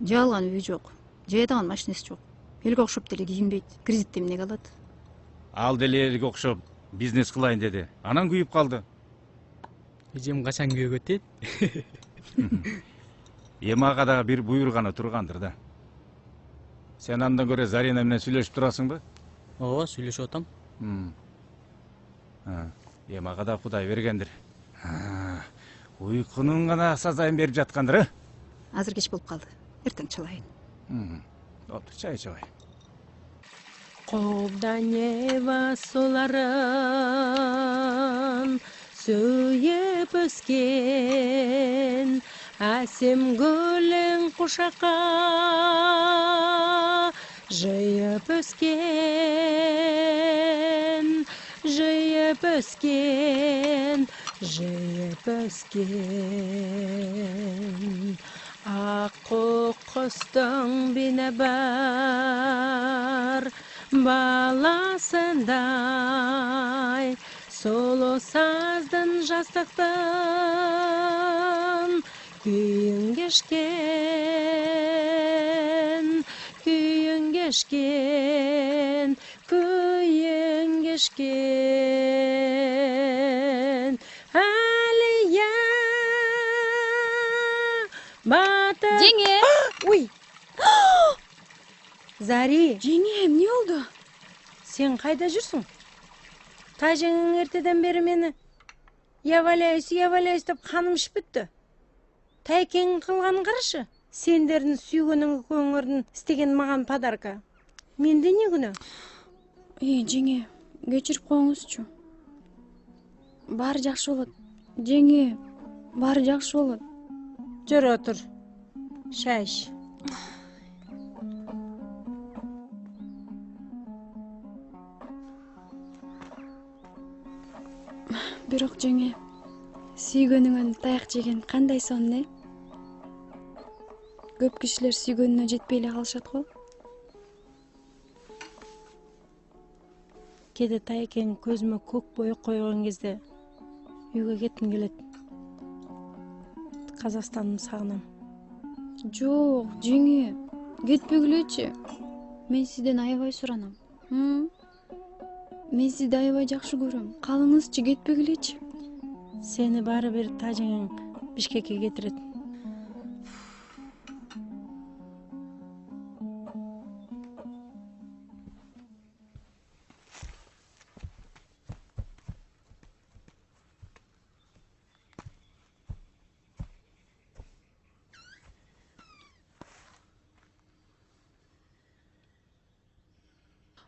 Speaker 1: Жалган үй жок. Жайдаган машинеси жок. Элге окшоп деле кийинбейт. Кредитти эмнеге алат?
Speaker 5: Ал деле элге окшоп бизнес кылайын деди. Анан күйүп калды.
Speaker 11: Эжем качан күйөгө тет?
Speaker 5: Эми ага дагы бир буйруганы тургандыр да. Сен андан көрө Зарина менен сүйлөшүп турасыңбы?
Speaker 11: Ооба, сүйлөшүп атам.
Speaker 5: Эми ага да Кудай бергендир. Уйкунун гана сазайын берип жаткандыр,
Speaker 1: Азыр кеч болуп калды. Эртең чалайын.
Speaker 5: Отур, чай ичебай.
Speaker 16: Ковда нева суларын сүйүп өскен әсем гүлің кушакка жыйып өскен, жыйып өскен, жыйып өскен. Ак кокустун бине бар баласындай, соло саздын жастыктын күйүн кешкен, күйүн кешкен, күйүн кешкен. Алия Батыр.
Speaker 2: Жеңе.
Speaker 16: Ой. Зари.
Speaker 13: Жеңе, эмне болду?
Speaker 16: Сен кайда жүрсүң? Тажың эртеден бери мени ябалайбыз деп канымышып бүттү. Тайкеңин кылганын карашы. Сендердин сүйгөнүң экөөңөрдүн истеген маған подарка. Менде не күнөө?
Speaker 2: Жеңе, кечирип коюңузчу. Баары жакшы болот. Жеңе, баары жакшы болот.
Speaker 16: Жүрө тур. Шай ич.
Speaker 2: Бирок жеңе, сүйгөнүңөн таяк жеген кандай сонун, Көп кишилер сүйгөнүнө жетпей эле калышат го.
Speaker 16: Кеде Тайкең көзүмө көк боек койгон кезде үйгө кетким келет. Казакстанды сагынам.
Speaker 2: Жок, жеңе, кетпегилечи. Мен сизден аябай суранам. Мен сизди аябай жакшы көрөм. Калыңызчы, кетпегилечи.
Speaker 16: Сени баары бир тажың Бишкекке кетирет.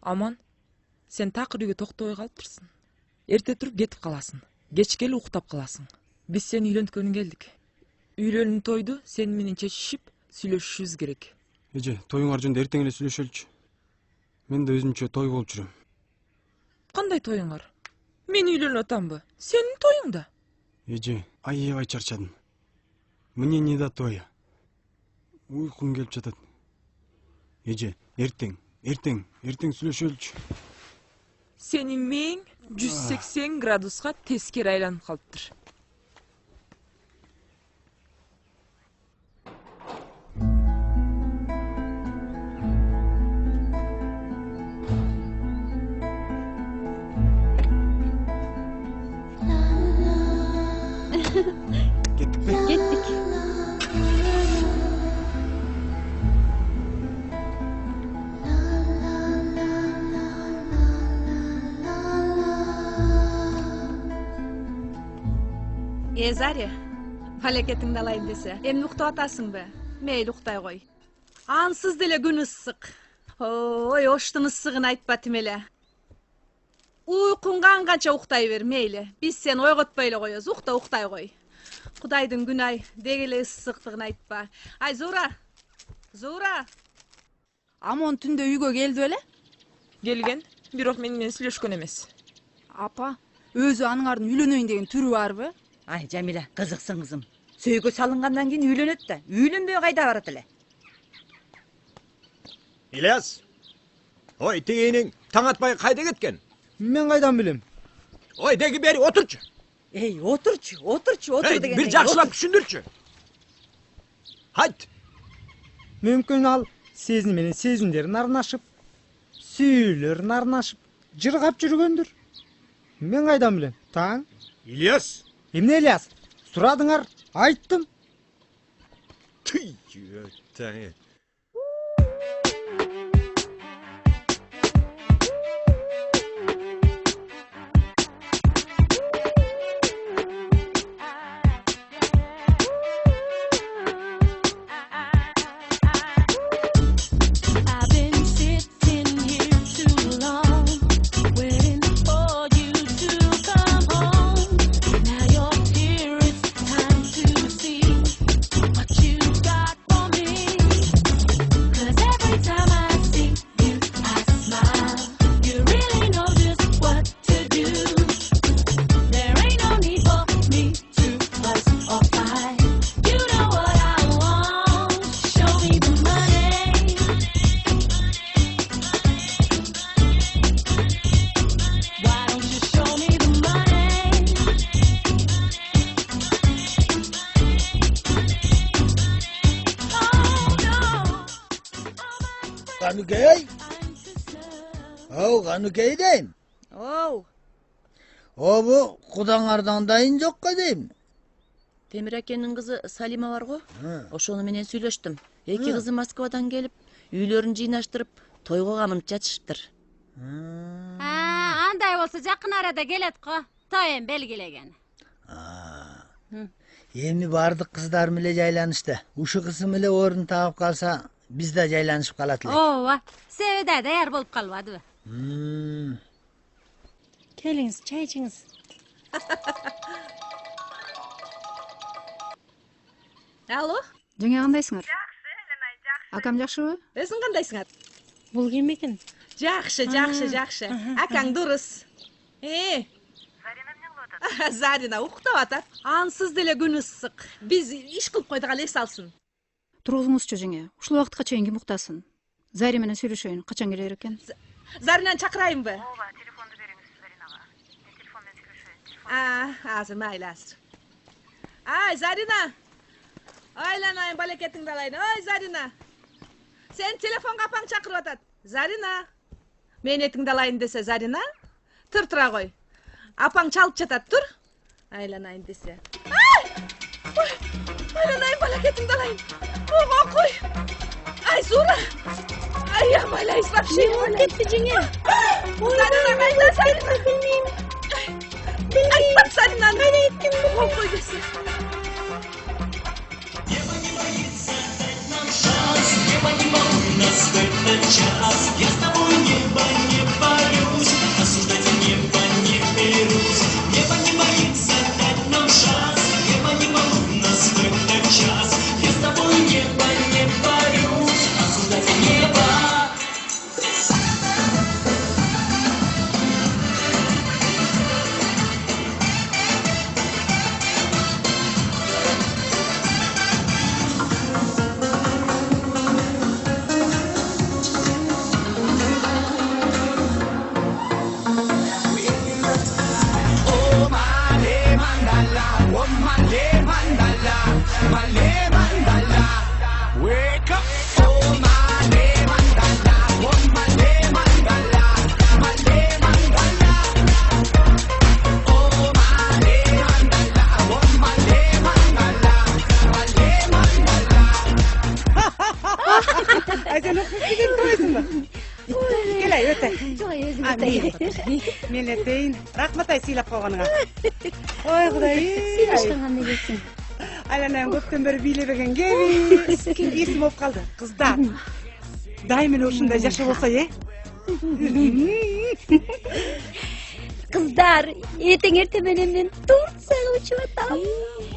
Speaker 15: Аман, сен такыр үйгө токтобой калыптырсың. Эрте туруп кетип каласың. Кечке эле уктап каласың. Биз сени үйлөнткөнү келдик. Үйлөнүү тойду сен менен чечишип, сүйлөшүшүбүз керек.
Speaker 4: Эже, тоюңар жөнүндө эртең эле сүйлөшөлүчү. Мен да өзүмчө той болуп жүрөм.
Speaker 15: Кандай тоюңар? Мен үйлөнүп атамбы? Сенин тоюң да.
Speaker 4: Эже, аябай чарчадым. Мне не до тоя. Уйкум келип жатат. Эже, эртең сүйлөшөлүчү.
Speaker 15: Сенин мээң 180 градуска тескери айланып калыптыр.
Speaker 2: Кеттик.
Speaker 15: Заря, палекетиңди алайын десе, эмне уктап атасыңбы? Мейли уктай кой. Ансыз деле күн ысык. Ой, оштун ысыгын айтпатым эле. Уйкуң канганча уктай бер, мейли. Биз сени ойготпой эле коебуз, уктай кой. Кудайдын күн ай, деги эле ысыктыгын айтпа. Ай, Зура. Амон түндө үйгө келди беле? Келген, бирок мен менен сүйлөшкөн эмес.
Speaker 19: Апа, өзү аныңардын үйлөнөйүн деген түрү барбы?
Speaker 12: Ай, Жамиля, кызыксың кызым. Сөйгө салынгандан кийин үйлөнөт да, үйлөнбөй кайда барат эле?
Speaker 17: İlyas, oy teyinin taң atпай кайда кеткен?
Speaker 8: Мен кайдан билем?
Speaker 17: Ой, деги бери отурчу.
Speaker 12: Эй, отурчу деген.
Speaker 17: Бир жакшылап түшүндүрчү. Хайт.
Speaker 8: Мүмкүн ал сезим менен сезимдерин арнашып, сүйүүлөрүн арнашып, жыргап жүргөндүр. Мен кайдан билем? Таң?
Speaker 17: İlyas.
Speaker 8: Эмне Ильяс? Сурадыңар, айттым.
Speaker 17: Тый, таң.
Speaker 6: Kanukey? Kanukey deyim. Bu kudаңардан дайын жокка дейм.
Speaker 12: Темир акенин кызы Салима бар го? Ошону менен сүйлөштүм. Эки кызы Москвадан келип, үйлөрүн жыйнаштырып, тойго камынып жатышыптыр.
Speaker 9: Андай болсо жакын арада келет го. Тайын белгилеген.
Speaker 20: Эми бардык кыздар менен жайланышты. Ушу кысым эле орун таап калса, биз да жайланышып калат элек.
Speaker 9: Ооба, себеби да даяр болуп калбадыбы?
Speaker 16: Келиңиz, чай ичиңиz.
Speaker 15: Алло?
Speaker 1: Жеңе кандайсыңар? Акам жакшыбы?
Speaker 15: Өзүң кандайсыңар?
Speaker 16: Бул ким экен?
Speaker 15: Жакшы. Акаң дурус. Зарина уктап атат. Ансыз деле күн ысык. Биз иш кылып койдук, ал эс алсын.
Speaker 1: Тургузуңузчу жеңе. Ушул убакытка чейин ким уктасын? Зари менен сүйлөшөйүн. Качан келер экен?
Speaker 15: Заринаны чакырайынбы? Ооба, телефонду бериңиз Заринага. Мен телефон менен сүйлөшөйүн. Азыр, майли азыр. Ай, Зарина. Айланайын, балекетиңди алайын. Ой, Зарина. Сен телефонга апаң чакырып атат. Зарина. Мен этиңди алайын десе, Зарина, тура кой. Апаң чалып жатат, тур. Айланайын десе. Ой, айланайын, балекетиңди алайын. Ого, кой. Ай, Зура. Ай, я майляюсь вообще.
Speaker 16: Не болуп кетти, жеңе?
Speaker 15: Зарина, кайда, Зарина?
Speaker 16: Билмейм.
Speaker 15: Айтпап, Зарина. Кайда эттиң? Ого, кой десе.
Speaker 18: Я с тобой небо не боюсь, осуждать небо не берусь. Небо не боится дать нам шанс, небо не нас в этот час. Я с тобой небо не борюсь, осуждать небо. Wake up, oh male mandala, oh male mandala, male mandala, oh male mandala, oh male mandala, male mandala.
Speaker 14: Aycan okumuş gibi koysun mu? Gel ay öte. Men eteyin. Rahmat ay siylap koyganıga. Oy Kudayım.
Speaker 2: Siylashqan gelsin.
Speaker 14: Aylanayım köpten beri biylebegen gibi. Esim olup kaldı. Kızlar. Daimen oşunda yaşa olsa ye.
Speaker 2: Kızlar, erten menenden Tursiyaga uçup atam.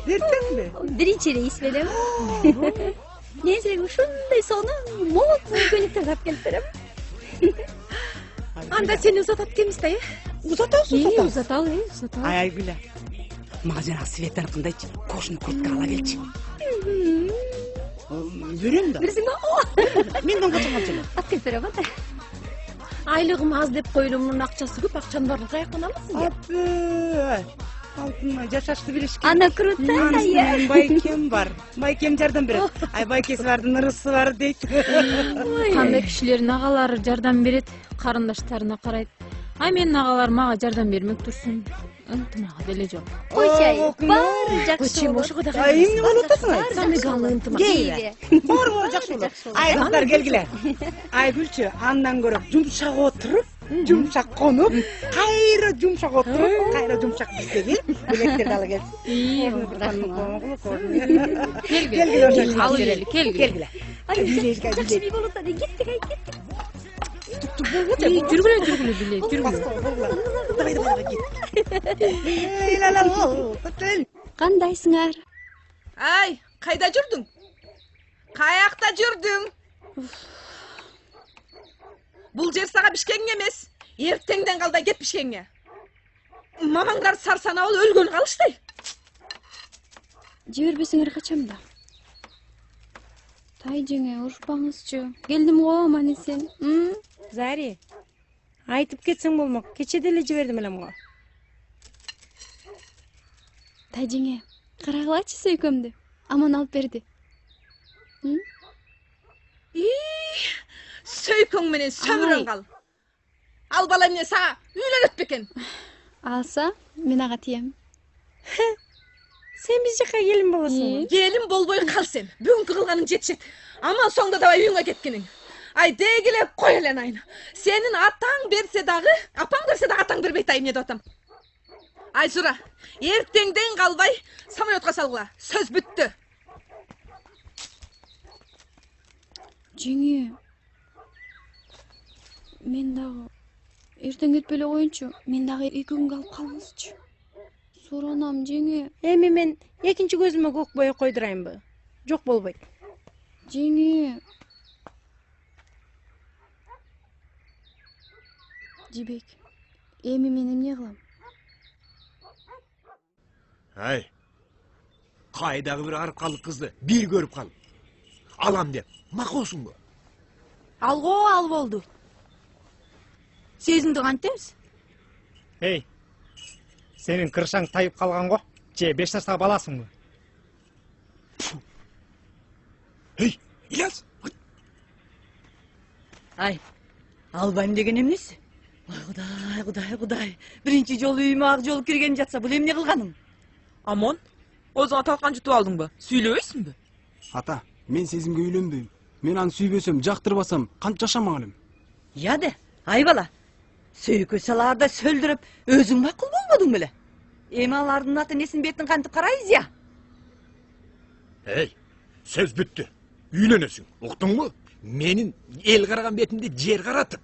Speaker 14: Erten mi?
Speaker 2: Birinci reis menен. Neyse, ушундай соону мол көнүктө тап келип берем.
Speaker 15: Анда сени узатат экенбиз да,
Speaker 2: Узаталы.
Speaker 14: Ай Гүлә. Мага жанагы Светаны кындайчы? Кошуну куртка ала келчи. Берем да.
Speaker 2: Берсиңби?
Speaker 14: Менден качан алчы?
Speaker 2: Ат келип берем ата.
Speaker 16: Айлыгым аз деп коюлумдун акчасы көп, акчанын баарын каяктан аласың?
Speaker 14: Алтын жашашты билишкен.
Speaker 2: Ана круто.
Speaker 14: Менин байкем бар. Байкем жардам берет. Ай байкеси бардын ырысы бар дейт.
Speaker 9: Кандай кишилердин агалары жардам берет, карындаштарына карайт. Ай менин агалар мага жардам бермек турсун. Ынтымагы деле жок.
Speaker 2: Койчай, баары жакшы болот.
Speaker 14: Ошого да. Ай эмне болуп атасың ай?
Speaker 16: Самыгалы ынтымак.
Speaker 14: Баары жакшы болот. Ай кыздар келгиле. Ай Гүлчү, андан көрөп жумшак отуруп, жумшак конуп, кайра жумшак отуруп, кайра жумшак бизге келип, билектерди ала келсин. Келгиле.
Speaker 9: Алып келели, келгиле.
Speaker 2: Жакшы бий болот да, кеттик ай, кеттик.
Speaker 9: Жүргүлө, биле, жүргүлө.
Speaker 2: Кандайсыңар?
Speaker 15: Ай, кайда жүрдүң? Каякта жүрдүң? Бул жер сага Бишкек эмес. Эртеңден калдай кет Бишкекке. Мамаңдар сарсанабыл өлгөн калыштай.
Speaker 2: Жибербесеңер качам да. Тай жеңе, урушпаңызчы. Келдим го, мани сен.
Speaker 16: Зари, айтып кетсең болмок. Кече деле жибердим элем го.
Speaker 2: Тай жеңе, карагылачы сөйкөмдү. Аман алып берди.
Speaker 15: Сөйкөң менен сөмүрөн кал. Ал бала эмне сага үйлөнөт бекен?
Speaker 2: Алса, мен ага тием.
Speaker 16: Сен биз жака келин болосуң.
Speaker 15: Келин болбой кал сен. Бүгүнкү кылганың жетишет. Аман соңда дабай үйүңө кеткениң. Ай, дегілеп қой елен айны. Сенің атаң берсе дағы, апаң берсе дағы атаң бербейт айым еді атам. Ай, Жура, ертеңден қалбай самолетқа салғыла. Сөз бүтті.
Speaker 2: Жеңе, мен дағы ертең кетпеле қойыншы. Мен дағы 2 күн қалып қалыңызшы. Соранам, жеңе.
Speaker 16: Эми мен экинчи көзүмө көк бою койдурайынбы? Жок болбойт.
Speaker 2: Жеңе. Жибек, эми мен эмне кылам?
Speaker 17: Ай, кайдагы бир аркалык кызды бир көрүп калып алам деп макулсуңбу?
Speaker 19: Алго ал болду. Сезимди кантемиз?
Speaker 8: Эй, сенин кыршаң тайып калган го? Же 5 жаштагы баласыңбы?
Speaker 17: Эй, Ильяс!
Speaker 12: Ай, албайм деген эмнеси? Ой, Кудай. Биринчи жолу үйүмө ак жолу кирген жатса, бул эмне кылганың?
Speaker 15: Амон, өзүңө талкан жутуп алдыңбы? Сүйлөбөйсүңбү?
Speaker 4: Ата, мен сезимге үйлөнбөйм. Мен аны сүйбөсөм, жактырбасам, кантип жашамак элем?
Speaker 12: Яде, ай бала. Сөйкө салаарда сөлдүрөп, өзүң макул болбодуң беле? Эми алардын аты несин бетин кантип карайбыз я?
Speaker 17: Эй, сөз бүттү. Үйлөнөсүң, уктуңбу? Менин эл караган бетимди жер каратып,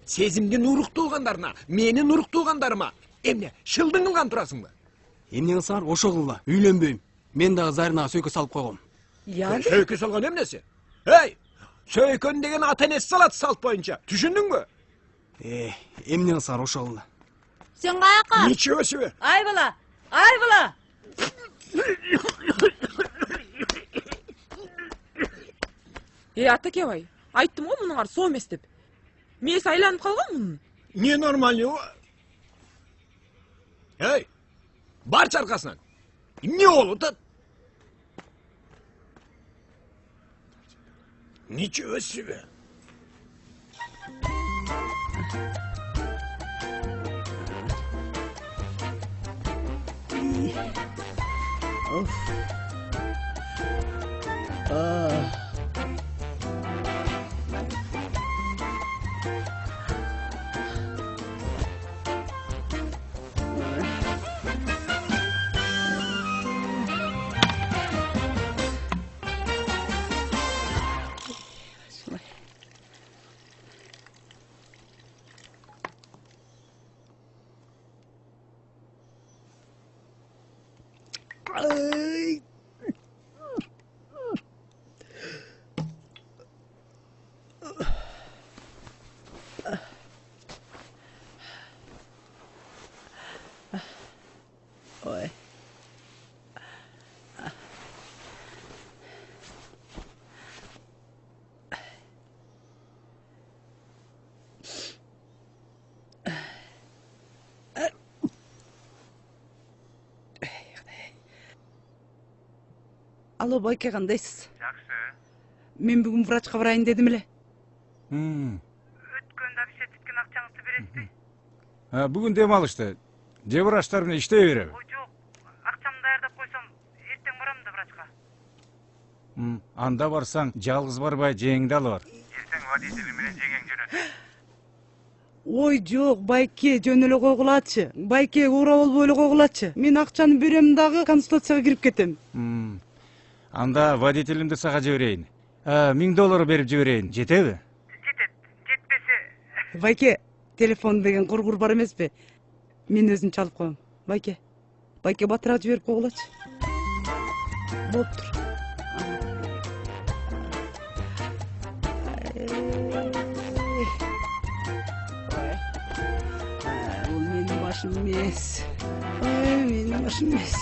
Speaker 17: сезимдин уруктуулгандарына, менин уруктуулгандарыма эмне шылдың кылган турасыңбы?
Speaker 4: Эмне кылсаңар ошо кылгыла. Үйлөнбөйм. Мен дагы Заринага сөйкө салып койгом.
Speaker 12: Яды?
Speaker 17: Сөйкө салган эмнеси? Эй, сөйкөн деген ата энеси салат салт боюнча. Түшүндүңбү?
Speaker 4: Эмне кылсаңар ошо кылгыла.
Speaker 16: Сен каяка?
Speaker 17: Ничего себе!
Speaker 12: Ай бала! Ай бала!
Speaker 15: Атакебай, айттым го мунуңар соо эмес деп. Мээси айланып калган мунун.
Speaker 17: Не нормально? Эй, барчы аркасынан. Не болуп атат? Ничего себе!
Speaker 14: Ой. Алло, Байке, кандайсыз?
Speaker 7: Жакшы.
Speaker 14: Мен бүгүн врачка барайын дедим эле.
Speaker 7: Өткөндө обещать эткен акчаңызды бересизби?
Speaker 5: Бүгүн дем алышты. Же врачтар менен иштей берем.
Speaker 7: Ой, жок. Акчамды даярдап койсом, эртең барам да врачка.
Speaker 5: Анда барсаң, жалгыз барбай жеңди алып бар.
Speaker 7: Эртең водитель менен жеңең жөнөтүп.
Speaker 14: Ой, жок, Байке жөн эле койгулачы. Байке уура болбой эле койгулачы. Мен акчаны берем дагы консультацияга кирип кетем.
Speaker 5: Анда водителимди сага жиберейин. $1000 берип жиберейин. Жетеби?
Speaker 7: Жетет. Жетпесе...
Speaker 14: Байке, телефон деген кургур бар эмеспи? Мен өзүм чалып коем. Байке. Байке батыраак жиберип койгулачы. Болуптур. Бул менин башым эмес. Ой, менин башым эмес.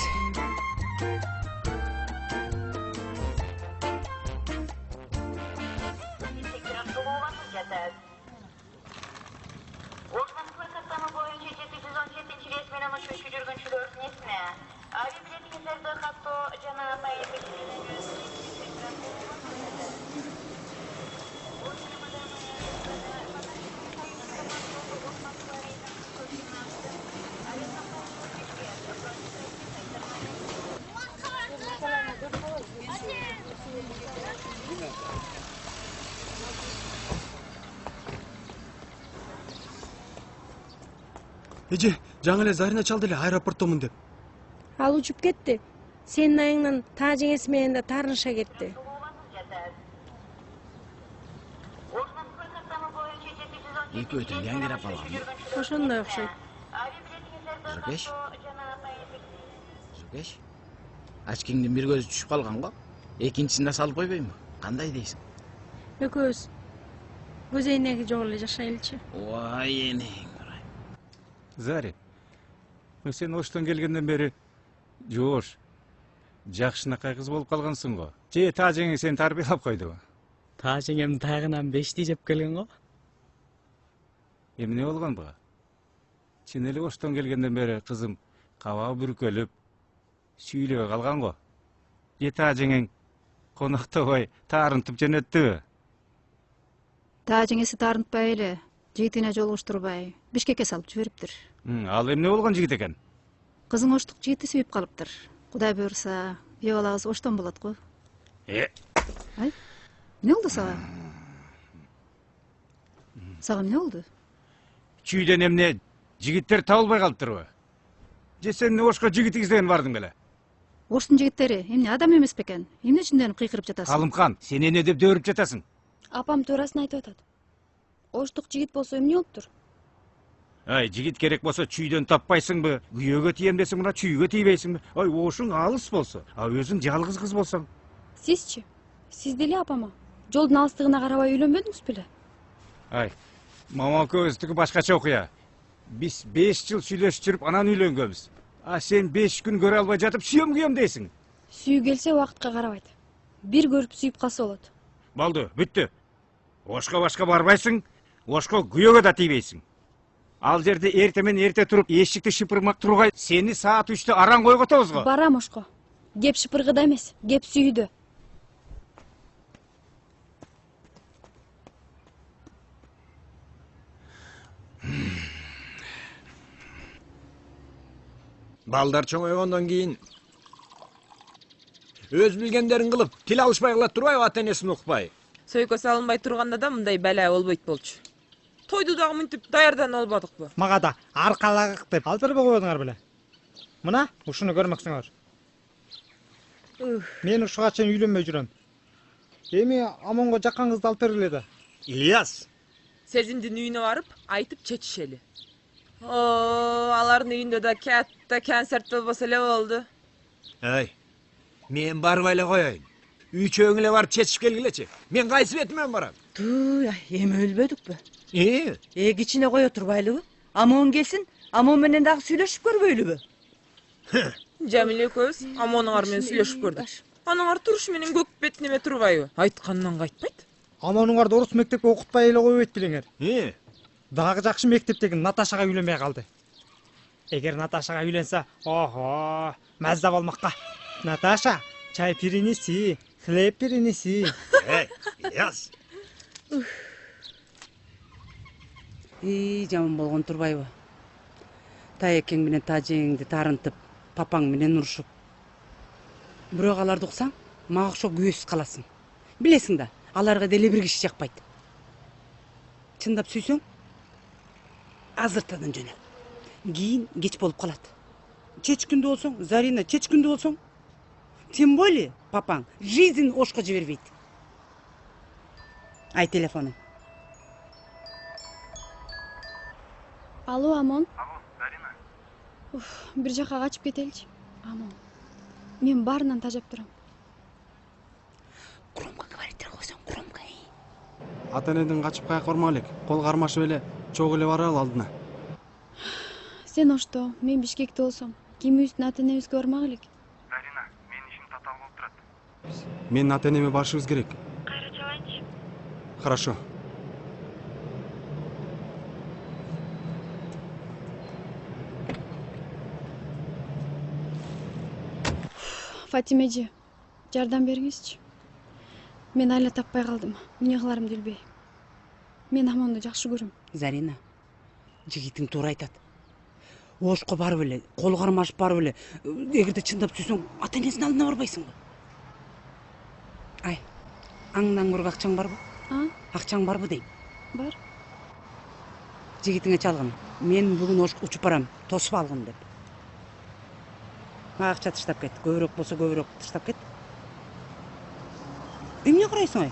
Speaker 4: Эже, жаңы эле Зарина чалды эле аэропорттомун деп.
Speaker 16: Ал учуп кетти. Сенин айыңнан таа жеңеси менен да таарыныша кетти.
Speaker 17: Экөө тең яңгырап калган.
Speaker 16: Ошондой окшойт.
Speaker 17: Жукеш? Жукеш? Ачкеңдин бир көзү түшүп калган го. Экинчисин да салып койбойму? Кандай дейсиң?
Speaker 16: Экөөбүз көз эйнеги жок эле жашайлычы.
Speaker 17: Ой, энең.
Speaker 5: Зари, сен Оштон келгенден бери жоош, жакшынакай кыз болуп калгансың го. Же таа жеңең сени тарбиялап койдубу?
Speaker 11: Таа жеңем тагынан 5ти жеп келген го.
Speaker 5: Эмне болгон буга? Чын эле Оштон келгенден бери кызым кабагы бүркөлүп, сүйүлөбөй калган го. Же таа жеңең коноктобой таарынтып жөнөттүбү?
Speaker 1: Таа жеңеси таарынтпай эле, жигитине жолугуштурбай, Бишкекке салып жибериптир.
Speaker 5: Ал эмне болгон жигит экен?
Speaker 1: Кызың Оштук жигитти сүйүп калыптыр. Кудай буюрса, бие балагыбыз Оштон болот го. Ай, эмне болду сага? Сага эмне болду?
Speaker 5: Чүйдөн эмне жигиттер табылбай калыптырбы? Же сен Ошко жигит издеген бардың беле?
Speaker 1: Оштун жигиттери эмне адам эмес бекен? Эмне чынденip кыйкырып жатасың?
Speaker 5: Калымкан, сен эмне деп дөөрүп жатасың?
Speaker 2: Апам туурасын айтып атат. Оштук жигит болсо эмне болуптур?
Speaker 5: Ай, жигит керек болсо чүйдөн таппайсыңбы? Күйөөгө тием десең мына чүйгө тийбейсиңби? Ай, Ошуң алыс болсо, өзүң жалгыз кыз болсоң.
Speaker 2: Сизчи? Сиз деле апама жолдун алыстыгына карабай үйлөнбөдүңүз беле?
Speaker 5: Ай, мама экөөбүздүкү башкача окуя. Биз 5 жыл сүйлөшүп жүрүп анан үйлөнгөнбүз. А сен 5 күн көрө албай жатып сүйөм дейсиң.
Speaker 2: Сүйүү келсе убакытка карабайт. Бир көрүп сүйүп калса болот.
Speaker 5: Болду, бүттү. Ошко башка барбайсың, Ошко күйөөгө да тийбейсиң. Ал жерде эрте менен эрте туруп, эшикти шыпырмак тургай, сени саат 3-тө аран койготобуз го.
Speaker 2: Барам Ошко. Кеп шыпыргыда эмес, кеп сүйүүдө.
Speaker 17: Балдар чоңойгондон кийин өз билгендерин кылып, тил алышпай калат турбайбы, ата энесин укпай.
Speaker 15: Сөйкө салынбай турганда да мындай бала болбойт болчу. Тойду дагы мынтип даярдан албадыкпы?
Speaker 8: Мага да аркалагык деп алдырбай койдуңар беле. Мына ушуну көрмөксүңөр. Мен ушуга чейин үйлөнбөй жүрөм. Эми Амонго жаккан кызды алып бергиле да.
Speaker 17: Ильяс.
Speaker 15: Сезимдин үйүнө барып, айтып чечишели. Алардын үйүндө да катта концерт болбосо эле болду.
Speaker 17: Ай, мен барбай эле коеюн. Үчөөң эле барып чечип келгилечи. Мен кайсы бетимен барам?
Speaker 12: Туй, эми өлбөдүкпү? Кичине кое турбайлыбы? Амон келсин, Амон менен дагы сүйлөшүп көрбөйлүбү?
Speaker 15: Жамиле экөөбүз Амонуңар менен сүйлөшүп көрдүк. Аныңар туруш менен көк бет неме турбайбы? Айткандан кайтпайт.
Speaker 8: Амонуңарды орус мектепке окутпай эле койбойт билеңер. Дагы жакшы мектептеги Наташага үйлөнбөй калды. Эгер Наташага үйленсе, мазда болмакка. Наташа, чай перенеси, хлеб перенеси.
Speaker 17: Ильяс.
Speaker 14: Жаман болгон турбайбы? Таекең менен тажеңди тарынтып, папаң менен урушуп. Бирок аларды уксаң, мага окшоп күбөсүз каласың. Билесиң да, аларга деле бир киши жакпайт. Чындап сүйсөң, азыртадан жөнө. Кийин кеч болуп калат. Чечкүндө болсоң, Зарина, чечкүндө болсоң, тем более папаң жизнь Ошко жибербейт. Ай, телефону.
Speaker 2: Алло, Амон.
Speaker 7: Алло, Зарина.
Speaker 2: Бир жака качып кетеличи. Амон. Мен баарынан тажап турам.
Speaker 14: Громко говорить койсоң, громко.
Speaker 4: Ата энеден качып каяка бармак элек. Кол кармашып эле, чогуу эле бара ал алдына.
Speaker 2: Сен Ошто, мен Бишкекте болсом, кимибиздин ата энебизге бармак элек.
Speaker 7: Зарина, менин ишим татаал болуп турат.
Speaker 4: Менин ата энеме барышыбыз керек.
Speaker 7: Кайра чалайынчы.
Speaker 4: Хорошо.
Speaker 2: Фатима эже, жардам бериңизчи. Мен айла таппай калдым. Эмне кыларымды билбей. Мен Амонду жакшы көрөм.
Speaker 14: Зарина, жигитиң туура айтат. Ошко барып эле, кол кармашып барып эле, эгерде чындап сүйсөң, ата энесинин алдына барбайсыңбы? Ай, аңдан көргө акчаң барбы? Акчаң барбы дейм?
Speaker 2: Бар.
Speaker 14: Жигитиңе чалгын. мен бүгүн учуп барам, тосуп алгын деп. Акча таштап кет, көбүрөөк болсо көбүрөөк таштап кет. Эмне карайсың ай?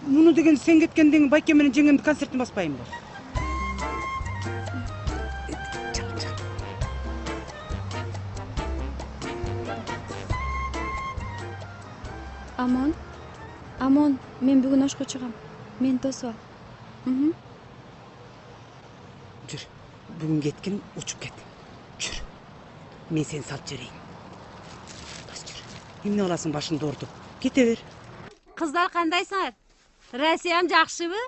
Speaker 14: Муну деген сен кеткенден Байке менен жеңемди концертин баспайынбы?
Speaker 2: Амон, мен бүгүн ошко чыгам. Мен тосуп ал.
Speaker 14: Жүр, бүгүн кеткин, учуп кет. Жүр. Мен сени салып жиберейин. Бас жүр. Эмне кыласың башыңды ортуп? Кете бер.
Speaker 16: Кыздар кандайсыңар? Расиям жакшыбы?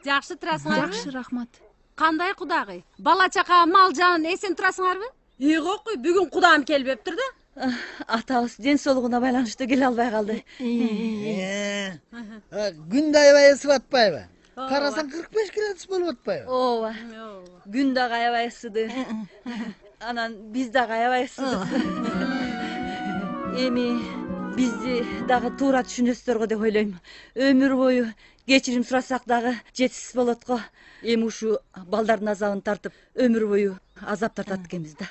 Speaker 16: Жакшы турасыңарбы?
Speaker 2: Жакшы, рахмат.
Speaker 16: Кандай кудагый? Бала чака, мал жан эсен турасыңарбы?
Speaker 15: Ийгокуй, бүгүн кудам келбептир да.
Speaker 12: Атабыз ден соолугуна байланыштуу келе албай калды.
Speaker 20: Күн да аябай ысып атпайбы? Карасаң 45 градус болуп атпайбы?
Speaker 12: Ооба. Күн да аябай ысыды. Анан биз да аябай ысыдык. Эми бизди дагы туура түшүнөсүздөргө деп ойлойм. Өмүр бою кечирим сурасак дагы жетишсиз болот го. Эми ушу балдардын азабын тартып, өмүр бою азап тартат экенбиз да.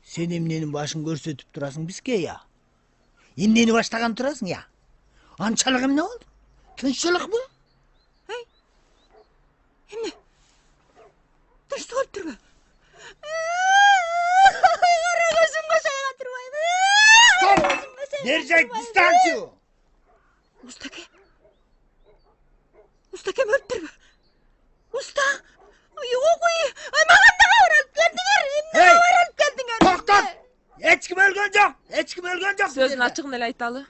Speaker 20: Сен эмненин башын көрсөтүп турасың бизге, я? Эмнени баштаган турасың, я? Анчалык эмне болду? Тынччылыкпы?
Speaker 15: Эмне? Тынчтык болуп турбу?
Speaker 16: Кара көзүмгө шайга турбайбы?
Speaker 20: Стоп! Держать дистанцию!
Speaker 15: Устаке өлүп турбу? Уста? Окуй, маған да оралып келдиңер. Эмне оралып келдиңер?
Speaker 20: Токтот! Эч ким өлгөн жок. Эч ким өлгөн жок.
Speaker 15: Сөзүн ачыгын эле айталы.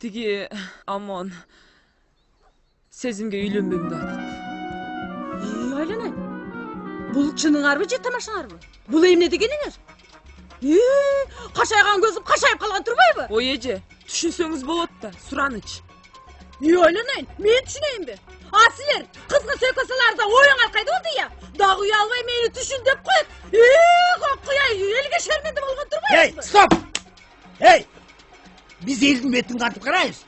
Speaker 15: Тиги Амон сезимге үйлөнбөйм деп атат. Айлана. Бул чыныңарбы же тамашаңарбы? Бул эмне дегениңер? Кашайган көзүм кашайып калган турбайбы? Ой эже, түшүнсөңүз болот да, сураныч. Айланайын, мен түшүнөйүнбү? Силер кызга сөйкөсөлөрдө оюң аркайды болду я. Дагы уя албай мени түшүн деп коет. Кокуяй, элге шерменде болгон турбайбы?
Speaker 20: Стоп! Биз элдин бетин кантип карайбыз?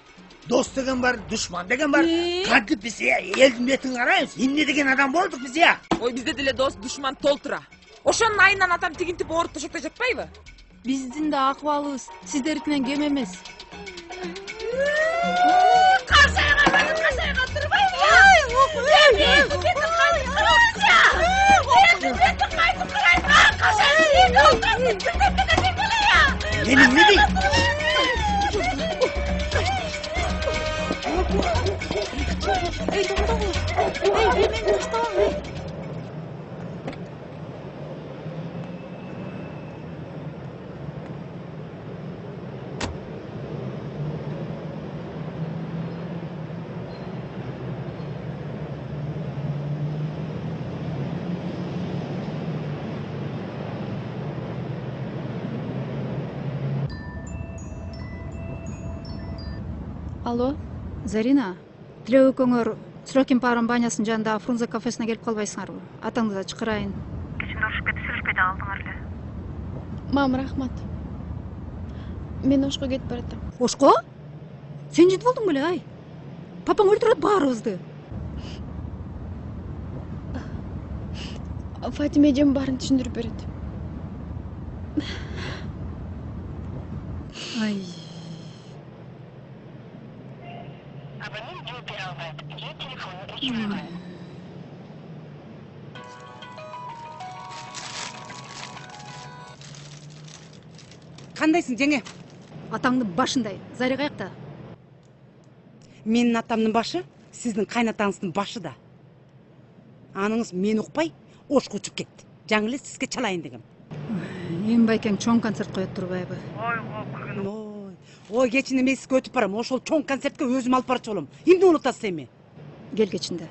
Speaker 20: Дос деген бар, душман деген бар. Кантип биз элдин бетин карайбыз? Эмне деген адам болдук биз я?
Speaker 15: Ой, бизде деле дос, душман толтура. Ошонун айынан атам тигинтип ооруп төшөктө жатпайбы?
Speaker 9: Биздин да акыбалыбыз сиздердикинен кем эмес.
Speaker 15: Кашайган турбайбы я? Элдин бетин кайтып карайбыз я. Элдин бетин кайтып карайбыз. Кашайган олтосын түздеп келе я.
Speaker 20: Менин эмне дейт?
Speaker 1: Алло, Зарина. Тилек экөөңөр Срокин паром банясынын жанындагы Фрунзе кафесине келип калбайсыңарбы? Атаңды да чакырайын.
Speaker 7: Кечинде урушуп кетип сүйлөшпөй да калдыңар эле.
Speaker 2: Мам, рахмат. Мен ошко кетип баратам.
Speaker 1: Ошко? Сен жинтип болдуң беле, ай? Папаң өлтүрөт баарыбызды.
Speaker 2: Фатима эжем баарын түшүндүрүп берет.
Speaker 1: Ай.
Speaker 14: Кандайсың, жеңе?
Speaker 1: Атаңдын башындай. Заря каякта?
Speaker 14: Менин атамдын башы, сиздин кайнатаңыздын башы да. Аныңыз мени укпай, ошко учуп кетти. Жаңы эле сизге чалайын дегем.
Speaker 1: Эми Байкең чоң концерт коет турбайбы?
Speaker 14: Ой, кечинде мен сизге өтүп барам. Ошол чоң концертке өзүм алып барчу болом. Эмне унутасыз эми?
Speaker 1: Кел кечинде.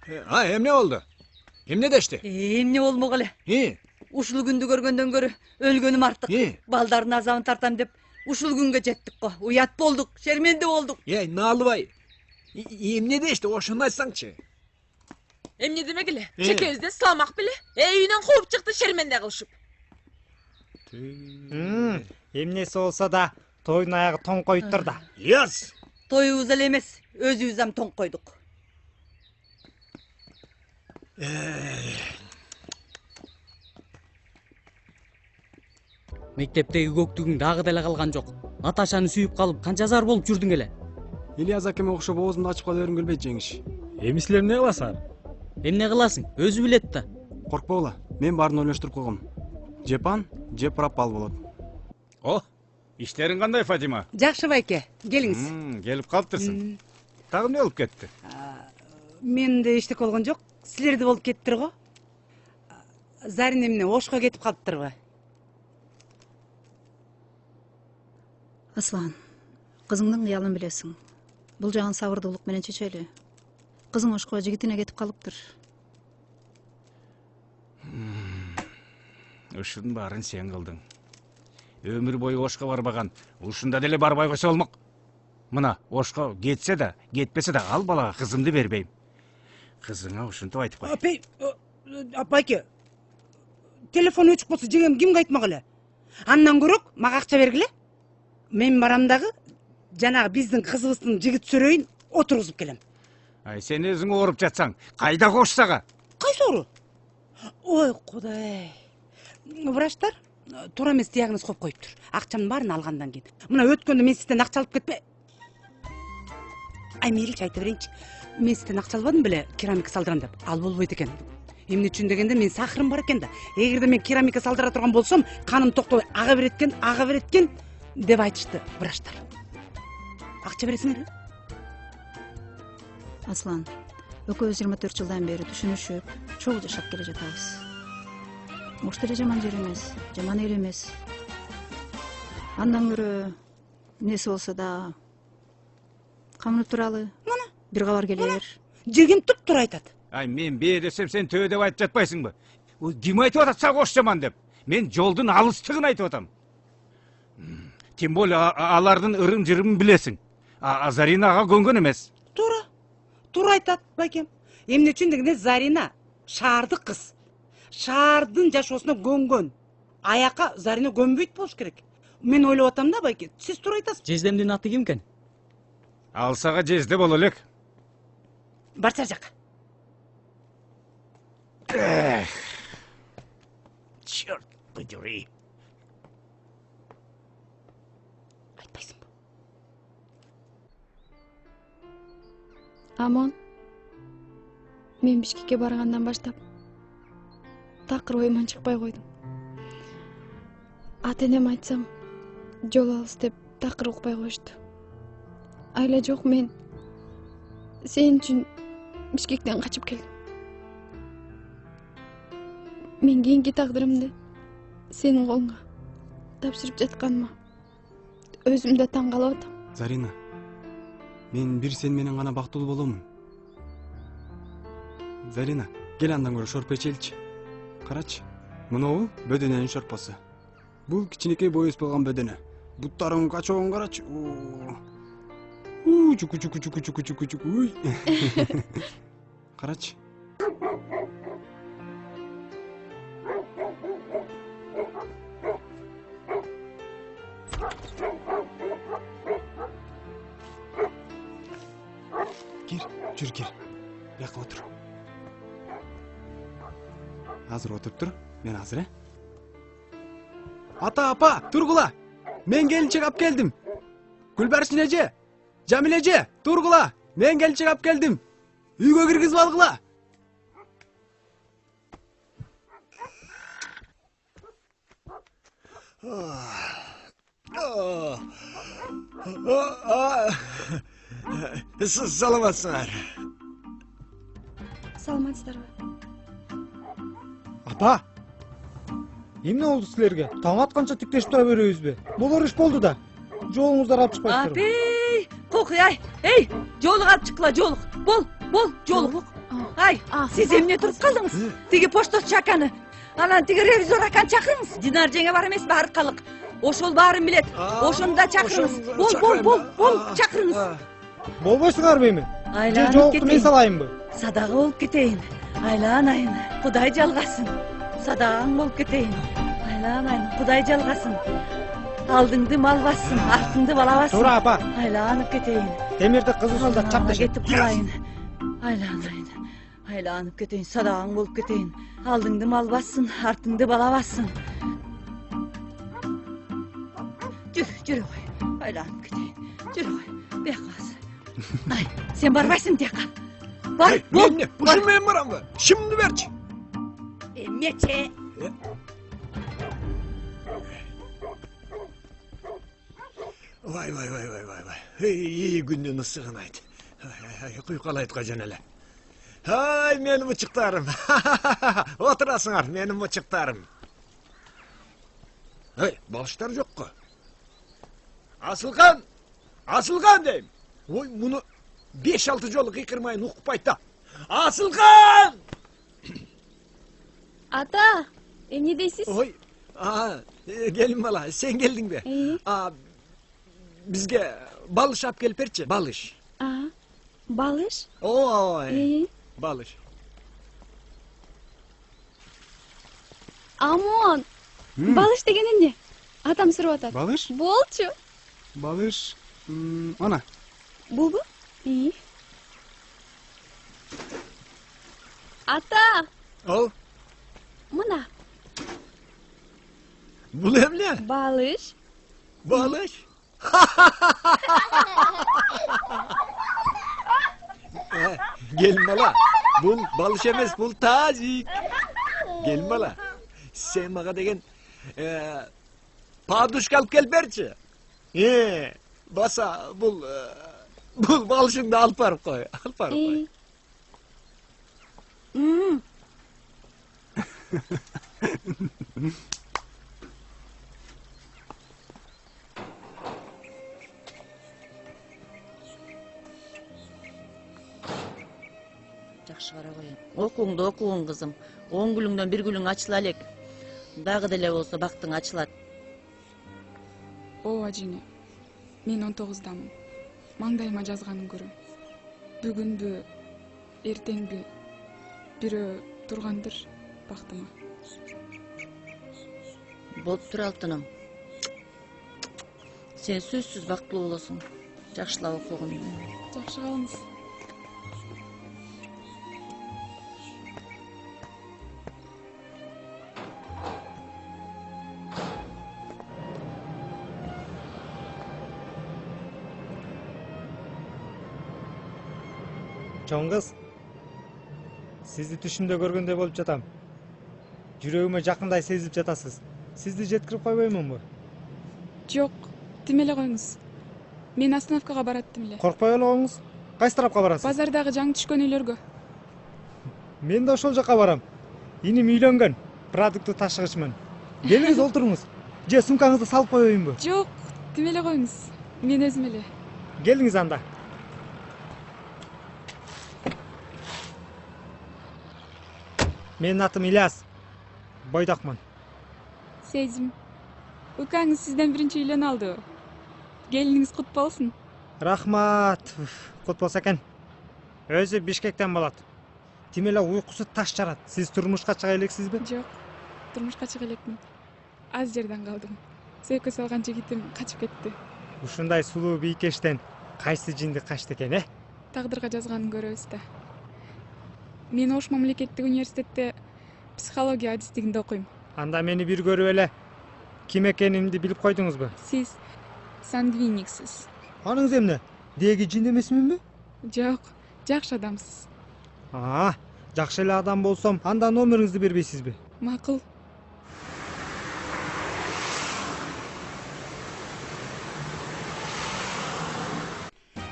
Speaker 17: Emne oldu? Emne deşti?
Speaker 14: Эмне болмок эле. Ушул күндү көргөндөн көрө өлгөнүм артык. Балдардын азабын тартам деп ушул күнгө жеттик го. Уят болдук, шерменде болдук.
Speaker 17: Налыбай. Эмне дешти, ошону айтсаңчы.
Speaker 15: Эмне демек эле? Чекебизден сыламак беле? Үйүнөн кууп чыкты шерменде кылышып.
Speaker 8: Эмнеси болсо да тойдун аягы тоң коюптур да.
Speaker 17: Яс.
Speaker 14: Тоюбуз эле эмес, өзүбүз ам тоң койдук.
Speaker 11: Мектептеги көктүгүң дагы деле калган жок. Наташаны сүйүп калып канча зар болуп жүрдүң эле.
Speaker 4: Ильяс акеме окшоп оозумду ачып кала бергим келбейт жеңиш.
Speaker 11: Эми силер эмне кыласыңар? Эмне кыласың? Өзү билет да.
Speaker 4: Коркпогула, мен баарын ойлоштуруп койгом. Жепан, же пропал болот.
Speaker 5: О, иштериң кандай, Фатима?
Speaker 14: Жакшы байке, келиңиз.
Speaker 5: Келип калыптырсың. Дагы эмне болуп кетти?
Speaker 14: Менде эчтеке болгон жок. Силерде болуп кеттир го. Зарин эмне Ошко кетип калыптырбы?
Speaker 1: Аслан, кызыңдын кыялын билесиң. Бул жагын сабырдуулук менен чечели. Кызың Ошко жигитине кетип калыптыр.
Speaker 5: Ушунун баарын сен кылдың. Өмүр бою Ошко барбаган, ушунда деле барбай койсо болмок. Мына Ошко кетсе да, кетпесе да ал балага кызымды бербейм. Кызыңа ушинтип айтып кой.
Speaker 14: Апай, апайке. Телефон өчүп калса жеңем кимге айтмак эле? Андан көрөк мага акча бергиле. Мен барам дагы жанагы биздин кызыбыздын жигит сөрөйүн отургузуп келем.
Speaker 5: Ай, сен өзүң ооруп жатсаң, кайда Ошсага?
Speaker 14: Кайсы оору? Ой, Кудай. Врачтар туура эмес диагноз коюп коюптур. Акчамдын баарын алгандан кийин. Мына өткөндө мен сизден акча алып кетпе. Ай, мейличи айта берейинчи. Мен сизден акча албадым беле керамика салдырам деп. Ал болбойт экен. Эмне үчүн дегенде мен сахарым бар экен да. Эгерде мен керамика салдыра турган болсом, каным токтобой ага береткен деп айтышты врачтар. Акча бересиңерби?
Speaker 1: Аслан, экөөбүз 24 жылдан бери түшүнүшүп, чогуу жашап келе жатабыз. Ош деле жаман жер эмес, жаман эл эмес. Андан көрө эмнеси болсо да камынып туралы. Мына бир кабар келер.
Speaker 14: Жеген туп-тура айтат.
Speaker 5: Ай, мен бээ десем сен төө деп айтып жатпайсыңбы? Ким айтып атат сага Ош жаман деп? Мен жолдун алыстыгын айтып атам. Тем более алардын ырым-жырымын билесиң. Заринага көнгөн эмес.
Speaker 14: Туура айтат, байкем. Эмне үчүн дегенде Зарина шаардык кыз. Шаардын жашоосуна көнгөн. Аяка Зарина көнбөйт болуш керек. Мен ойлоп атам да, байке. Сиз туура айтасыз.
Speaker 11: Жездемдин аты ким экен?
Speaker 5: Ал сага жезде боло элек.
Speaker 14: Барчар жак.
Speaker 20: Черт подери.
Speaker 14: Айтпайсыңбы?
Speaker 2: Амон, мен Бишкекке баргандан баштап такыр оюман чыкпай койдум. Ата-энем айтсам, жол алыс деп такыр укпай коюшту. Айла жок, мен сен үчүн Бишкектен качып келдим. Мен кийинки тагдырымды сенин колуңа тапшырып жатканыма өзүм да таң калып атам.
Speaker 4: Зарина, мен бир сен менен гана бактылуу боломун. Зарина, кел андан көрө шорпо ичеличи. Карачы, мынабу бөдөнөнүн шорпосу. Бул кичинекей бой өсүп калган бөдөнө. Буттарың качогон карачы. Чуку. Уй. Карачы. Жүр кел. Бияққа отыр. Азыр отуруп тур. Мен азыр, Ата, апа, тургула. Мен келинчек алып келдим. Гүлбаршын эже, Жамил эже, тургула. Мен келинчек алып келдим. Үйгө киргизип алгыла.
Speaker 17: Саламатсыңар.
Speaker 2: Саламатсыздарбы?
Speaker 8: Апа, эмне болду силерге? Таң атканча тиктешип тура беребизби? Болор иш болду да. Жолуңуздар алып чыкпайсыздарбы?
Speaker 14: Апей, кокуй, эй, жолук алып чыккыла, жолук. Бол, жолук.
Speaker 3: Ай, сиз эмне туруп калдыңыз? Тиги пошточу Чаканы, анан тиги ревизор аканы чакырыңыз. Динар жеңе бар эмеспи аркалык? Ошол баарын билет. Ошону да чакырыңыз. Бол, чакырыңыз.
Speaker 8: Болбойсуңарбы эми? Же жоопту мен салайынбы?
Speaker 3: Садага болуп кетейин. Айланайын. Кудай жалгасын. Садагаң болуп кетейин. Айланайын. Кудай жалгасын. Алдыңды мал бассын, артыңды бала бассын.
Speaker 8: Туура апа.
Speaker 3: Айланып кетейин.
Speaker 8: Темирди кызылда чапты.
Speaker 3: Кетип калайын. Айланайын. Айланып кетейин. Садагаң болуп кетейин. Алдыңды мал бассын, артыңды бала бассын. Жүрө кой. Айланып кетейин. Жүрө кой. Бияка. Ай, сен барбайсың тияка. Бар, бол.
Speaker 17: Ушул мен барамбы? Şimdi берчи.
Speaker 3: Эмнече?
Speaker 17: Vay. İyi gündün ısıgın aydı. Kuykalaydı kacan ele. Ay, benim uçuklarım. Oturasınlar, benim uçuklarım. Hey, balışlar yok ki. Asılgan deyim. Oy, bunu 5-6 jolu kıkırmayın, ukup ayta. Asılgan!
Speaker 2: Ата, эмне дейсиз?
Speaker 17: Oy, gelin bala, sen geldin be. Bizge balış ap gelip berçi, balış.
Speaker 2: Балыш?
Speaker 17: Oy, balış.
Speaker 2: Амон, балыш деген эмне? Атам сурап атат.
Speaker 4: Балыш?
Speaker 2: Болчу.
Speaker 4: Балыш, ана.
Speaker 2: Булбу? Ата,
Speaker 17: Ол,
Speaker 2: мына.
Speaker 17: bul emle.
Speaker 2: Балыш.
Speaker 17: Balış. Gelin bala, bul balış emez, bul tazik. Gelin bala, sen bana degen paduşka alıp gel berçi. Basa bul balışını da alıp varıp koy, alıp varıp koy.
Speaker 12: Жакшы кара коеюн. Окууңду окугун кызым. 10 гүлүңдөн 1 гүлүң ачыла элек. Дагы деле болсо бактың ачылат.
Speaker 13: Ооба жеңе. Мен 19дамын. Маңдайыма жазганын көрөм. Бүгүнбү, эртеңби бирөө тургандыр бактыма.
Speaker 12: Болуп тур алтыным. Сен сөзсүз бактылуу болосуң. Жакшылап окугун.
Speaker 13: Жакшы калыңыз.
Speaker 8: Чоң кыз, сизди түшүмдө көргөндөй болуп жатам. Жүрөгүмө жакындай сезип жатасыз. Сизди жеткирип койбоймунбу?
Speaker 13: Жок, тим эле коюңуз. Мен остановкага бараттым эле.
Speaker 8: Коркпой эле коюңуз. Кайсы тарапка барасыз?
Speaker 13: Базардагы жаңы түшкөн үйлөргө.
Speaker 8: Мен да ошол жака барам. Иним үйлөнгөн, продукты ташыгычмын. Келиңиз олтуруңуз. Же сумкаңызды салып коеюнбу?
Speaker 13: Жок, тим эле коюңуз. Мен өзүм эле.
Speaker 8: Келиңиз анда. Менин атым Ильяс. Бойдакмын.
Speaker 13: Сезим. Укаңыз сизден биринчи үйлөнүп алды. Келиниңиз кут болсун.
Speaker 8: Рахмат. Кут болсо экен. Өзү Бишкектен болот. Тим эле уйкусу таш жарат. Сиз турмушка чыга элексизби?
Speaker 13: Жок. Турмушка чыга элекмин. Аз жерден калдым. Сөйкө салган жигитим качып кетти.
Speaker 8: Ушундай сулуу бийкештен кайсы жинди качты экен,
Speaker 13: Тагдырга жазганын көрөбүз да. Мен Ош мамлекеттик университетте психология адистигинде окуйм.
Speaker 8: Анда мени бир көрүп эле ким экенимди билип койдуңузбу?
Speaker 13: Сиз сангвиниксиз.
Speaker 8: Аныңыз эмне? Деги жин эмесминби?
Speaker 13: Жок, жакшы адамсыз.
Speaker 8: Жакшы эле адам болсом, анда номериңизди бербейсизби?
Speaker 13: Макул.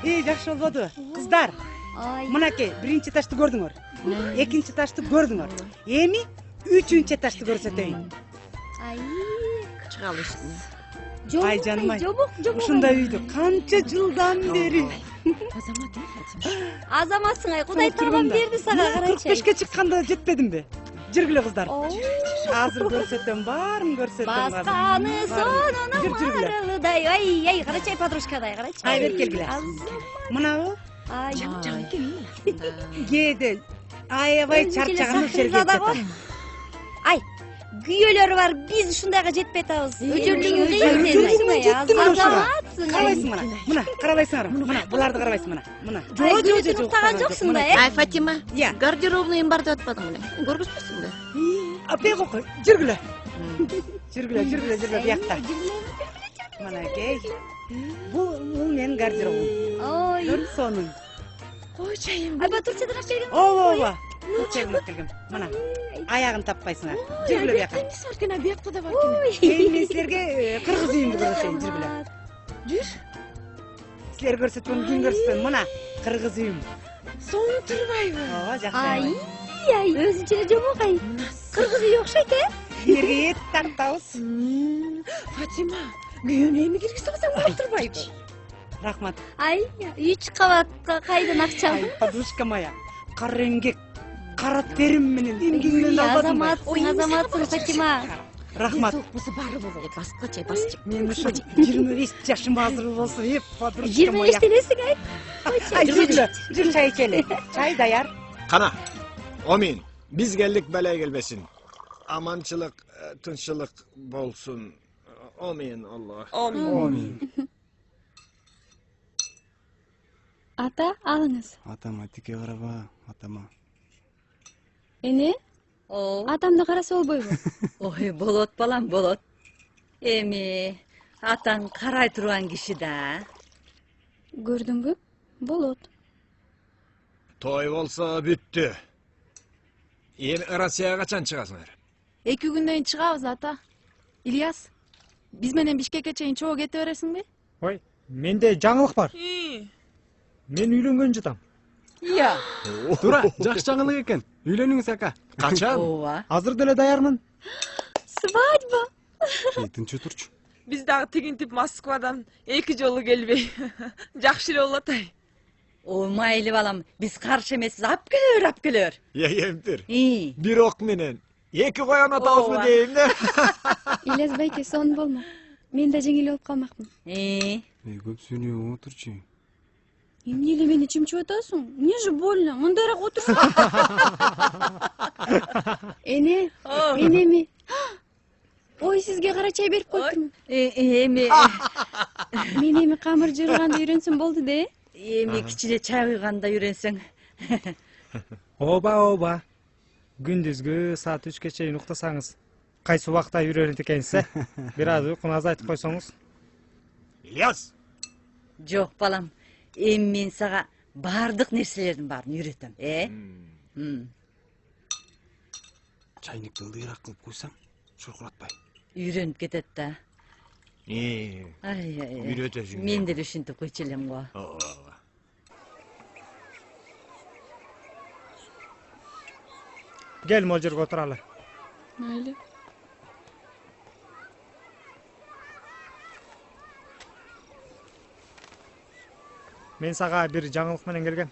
Speaker 14: Жакшы болбоду. Кыздар, мынакей, биринчи этажды көрдүңөр. Экинчи этажды көрдүңөр. Эми үчүнчү этажды көрсөтөйүн.
Speaker 12: Чыгалы үстүнө.
Speaker 14: Ай жаным ай, ушундай үйдү канча жылдан бери
Speaker 2: Азаматсың ай, Кудай Таалам берди сага, карачы.
Speaker 14: 45ке чыкканда жетпедимби? Жүргүлө кыздар. Азыр көрсөтөм, баарын көрсөтөм.
Speaker 2: Басканы сонунун барыдай. Ай, карачай подружкадай, карачы.
Speaker 14: Ай, бер келгиле. Мынабы?
Speaker 2: Ай, жак экен.
Speaker 14: Кээде аябай чарчаганып жерге жатам.
Speaker 2: Ай, күйөөлөр бар, биз ушундайга жетпей атабыз. Өчөрдүң кыйын. Азаматсың.
Speaker 14: Карабайсың мына, карабайсыңар. Мына, буларды карабайсың мына.
Speaker 2: Жок, уктаган жоксуң да,
Speaker 12: Ай, Фатима, гардеробныйым бар деп атпадың беле? Көргөзбөйсүң да.
Speaker 14: Апек окуй, жүргүлө. Жүргүлө, биякта. Манакей. Бул менин гардеробум.
Speaker 2: Ой,
Speaker 14: сонун.
Speaker 2: Койчайым. Ай, Батурчадан алып келген.
Speaker 14: Ооба. Чегип келгем. Мына. Аягын таппайсыңар. Жүргүлө биякка.
Speaker 15: Эмнеси бар экен, биякта да бар экен.
Speaker 14: Эй, мен силерге кыргыз үйүндү көрсөтөйүн, жүргүлө.
Speaker 15: Жүр.
Speaker 14: Силер көрсөткөн кийин көрсөтпөйм. Мына, кыргыз үйүм.
Speaker 15: Соң турбайбы?
Speaker 14: Ооба, жакшы.
Speaker 2: Ай, өзүнчө эле жомок ай. Кыргыз үй окшойт,
Speaker 14: Силерге эт тартабыз.
Speaker 15: Фатима, күйөөнү эми киргизип алсаң болуп турбайбы?
Speaker 14: Рахмат.
Speaker 2: Ай, 3 кабатка кайдан акча алдың?
Speaker 14: Подружка моя, кара эмгек, кара терим менен эмгегиңден албадым.
Speaker 2: Азаматсың, Фатима.
Speaker 14: Рахмат.
Speaker 12: Бусы бары болот. Басып чай, басып.
Speaker 14: Мен ушу 25 жашым азыр болсо, подружка моя.
Speaker 2: 25 денесиң ай.
Speaker 14: Ай, жүр чай ичели. Чай даяр.
Speaker 17: Кана, Омин, биз келдик балай келбесин. Аманчылык, тынччылык болсун. Омин, Аллах.
Speaker 13: Омин.
Speaker 2: Ата, алыңыз.
Speaker 4: Атама тике караба, атама.
Speaker 2: Эне? Атамды караса болбойбу?
Speaker 12: Ой, болот балам, болот. Эми атаң карай турган киши да.
Speaker 2: Көрдүңбү? Болот.
Speaker 17: Той болсо бүттү. Эми Россияга качан чыгасыңар?
Speaker 13: 2 күндөн кийин чыгабыз, ата. Ильяс, биз менен Бишкекке чейин чогуу кете бересиңби?
Speaker 8: Ой, менде жаңылык бар. Мен үйлөнгөн жатам.
Speaker 12: Iya.
Speaker 4: Тура, жакшы жаңылык экен. Үйлөнүңүз ака.
Speaker 17: Качан?
Speaker 12: Ооба.
Speaker 8: Азыр деле даярмын.
Speaker 2: Свадьба.
Speaker 4: Тынчы турчу.
Speaker 15: Биз дагы тигинтип Москвадан 2 жолу келбей. Жакшы эле болот ай.
Speaker 12: Ой, майлы балам, биз каршы эмеспиз. Ап келер.
Speaker 17: Емтир. Бир ок менен 2 коян атабызбы дейм да.
Speaker 2: Ильяс байке, сонун болмо. Мен да жеңил болуп калмакмын.
Speaker 4: Көп сүйлөп отурчу.
Speaker 2: Эмне эле мени чымчып атасың? Мне же больно. Мындайраак отурсун. Эне, мен эми. Ой, сизге кара чай берип коюптурмун.
Speaker 12: Эми.
Speaker 2: Мен эми камыр жырганды үйрөнсөм болду да.
Speaker 12: Эми кичине чай куйганда үйрөнсөң.
Speaker 8: Ооба. Күндүзгү саат 3ке чейин уктасаңыз, кайсы убакта үйрөнөт экенсиз, бир аз уйкуну азайтып койсоңуз.
Speaker 17: Ильяс.
Speaker 12: Жок балам. Эми мен сага бардык нерселердин баарын үйрөтөм,
Speaker 4: Чайникти ылдыйраак кылып койсаң, шуркуратпай.
Speaker 12: Үйрөнүп кетет да.
Speaker 17: Үйрөтөсүң.
Speaker 12: Мен деле ушинтип койчу элем го.
Speaker 8: Кел, могул жерге отуралы.
Speaker 13: Майлы.
Speaker 8: Мен сага бир жаңылык менен келгем.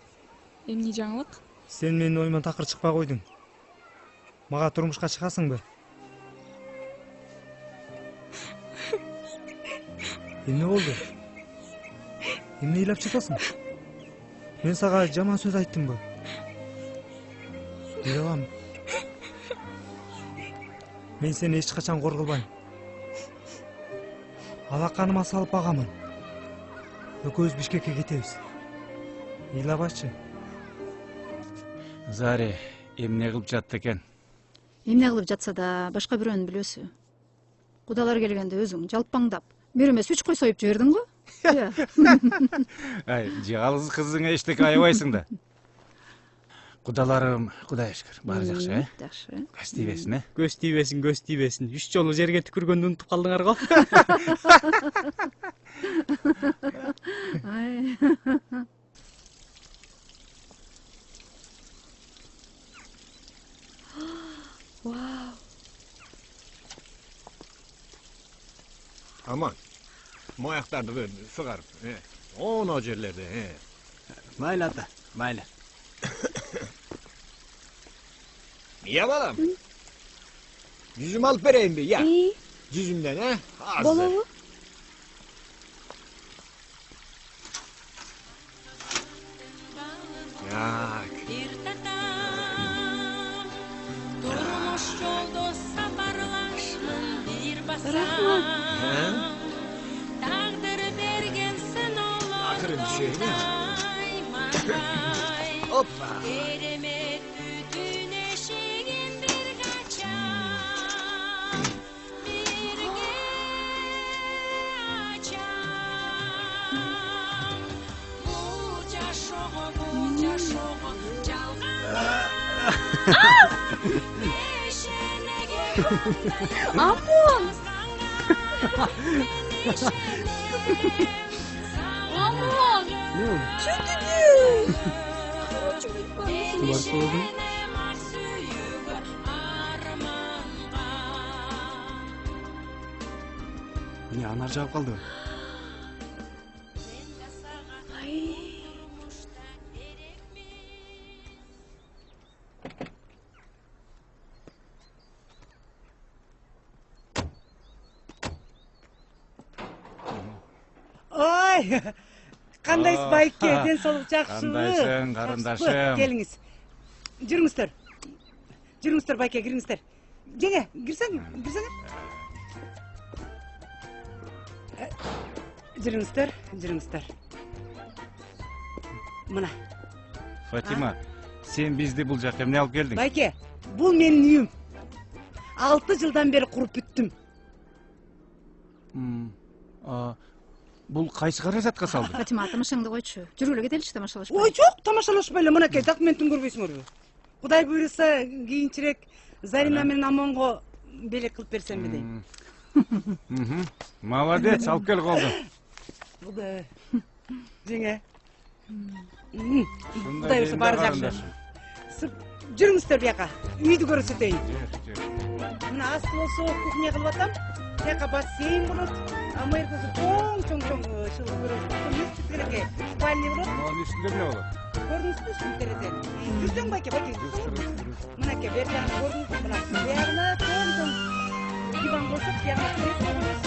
Speaker 13: Эмне жаңылык?
Speaker 8: Сен менин оюман такыр чыкпай койдуң. Мага турмушка чыгасыңбы? Эмне болду? Эмне ыйлап жатасың? Мен сага жаман сөз айттымбы? Ыйлабам. Мен сени эч качан кор кылбайм. Алаканыма салып багамын. Экөөбүз Бишкекке кетебиз. Ыйлабачы.
Speaker 5: Заре, эмне кылып жатты экен?
Speaker 1: Эмне кылып жатса да башка бирөөнүн билүүсү. Кудалар келгенде өзүң жалпаңдап, бир эмес 3 кой союп жибердиң го?
Speaker 5: Ай, жалгыз кызыңа эчтеке аябайсың да. Кудаларым, Кудайга шүкүр, баары жакшы,
Speaker 1: Жакшы.
Speaker 5: Көз тийбесин,
Speaker 8: Көз тийбесин. 3 жолу жерге түкүргөндү унутуп калдыңар го.
Speaker 2: Вау.
Speaker 17: Aman, moyaktарды сыгарып, Оно жерлерде,
Speaker 4: Mayli ata, mayli.
Speaker 17: Ya balam. Yüzüm alıp vereyim bir ya. Yüzümden ha? Hazır.
Speaker 2: Bolalı.
Speaker 17: Yak.
Speaker 18: Durmuş yolda safarlaşmın bir basar. Taqdir bergensin oğlum.
Speaker 17: Akırın düşeyim ya. Hoppa.
Speaker 18: Keremet bütün eşigin bir kaçar. Birge açar. Bu caşoğu
Speaker 2: Ampun. Ampun.
Speaker 4: Ne oldu? Nasıl oldu? Yine anar cevap kaldı.
Speaker 14: Oy! Kandayсыз байке, денсаулық жақсы.
Speaker 5: Кандайсың, қарындашым?
Speaker 14: Келіңіз. Жүріңіздер. Жүріңіздер байке, кіріңіздер. Жеңе, кірсең. Жүріңіздер. Мына.
Speaker 5: Фатима, сен бізді бұл жаққа эмне алып келдің?
Speaker 14: Байке, бұл менің үйім. 6 жылдан бері құрып бүттім.
Speaker 5: Бұл қайсы қаражатқа салды?
Speaker 1: Фатима, тамашаңды қойшы. Жүргілі кетеліші тамашалашпай.
Speaker 14: Ой, жоқ, тамашалашпайлы. Мынакей документін көрбейсіңдер бе? Құдай бұйырса, кейінчірек Зарина мен Амонға белек қылып берсем бе деймін.
Speaker 5: Молодец, алып кел қолды.
Speaker 14: Құдай. Жеңе. Құдай бұйырса бары жақсы. Жүріңіздер бұяқа. Үйді көрсетейін. Мына асты болса кухня қылып атам. Тяқа бассейн болады. Америкасы чоң шылы көресің. Не істеп кереке? Спальня болады.
Speaker 5: Оның үстінде не болады?
Speaker 14: Көрдіңіз бе үстін терезе? Жүрсең байке. Мынакей бер жағын көрдіңіз бе? Мына бұяғына чоң диван қосып, бұяғына кресло қойып.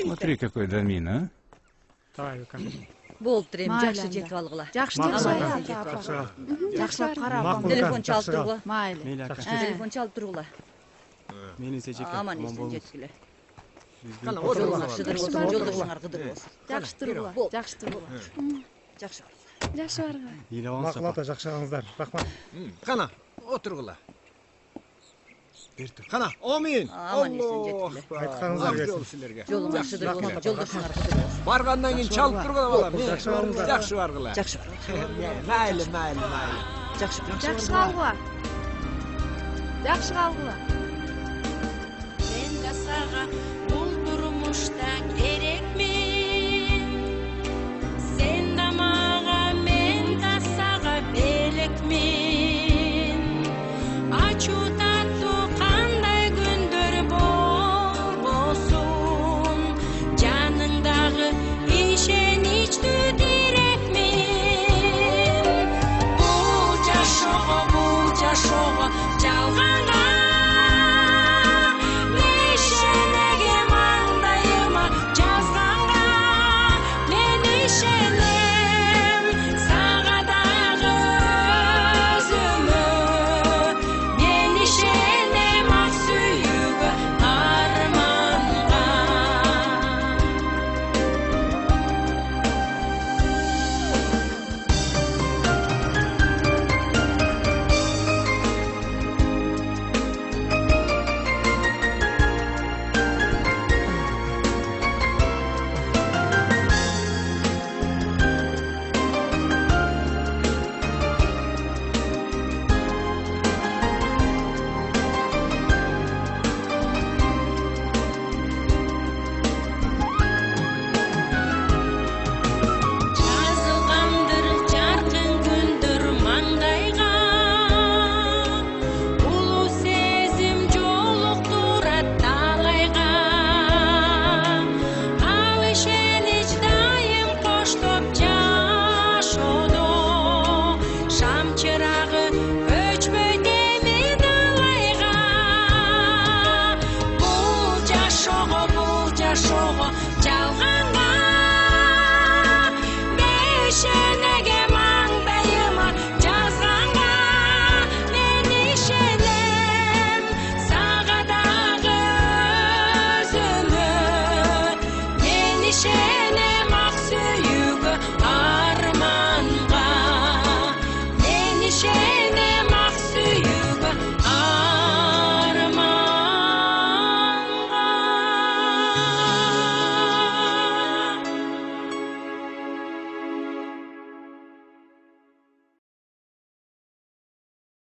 Speaker 5: Смотри, какой домин, а?
Speaker 12: Болуп турем, жакшы жеке алгыла.
Speaker 1: Жакшылап карап.
Speaker 12: Телефон чалып тургула.
Speaker 1: Майли.
Speaker 12: Телефон чалып тургула.
Speaker 4: Меніңсе жеке.
Speaker 12: Аман есен жеткиле.
Speaker 17: Кана, отыргула.
Speaker 12: Жолдошуңар кыдыр болсун.
Speaker 1: Жакшы тургула.
Speaker 12: Жакшы.
Speaker 2: Жакшы барга.
Speaker 8: Макул ата, жакшы алыңыздар. Рахмат.
Speaker 17: Кана, отыргула. Кана, амин.
Speaker 12: Аман есен жеткиле.
Speaker 8: Айтканыңыздар келсин.
Speaker 12: Жолуңар кыдыр болсун, жолдошуңар кыдыр болсун.
Speaker 17: Баргандан кийин чалып тургула балам.
Speaker 8: Жакшы алыңыздар.
Speaker 17: Жакшы баргыла. Майли.
Speaker 12: Жакшы
Speaker 1: калгыла. Жакшы калгыла.
Speaker 18: Мен да сага бул турмушта керек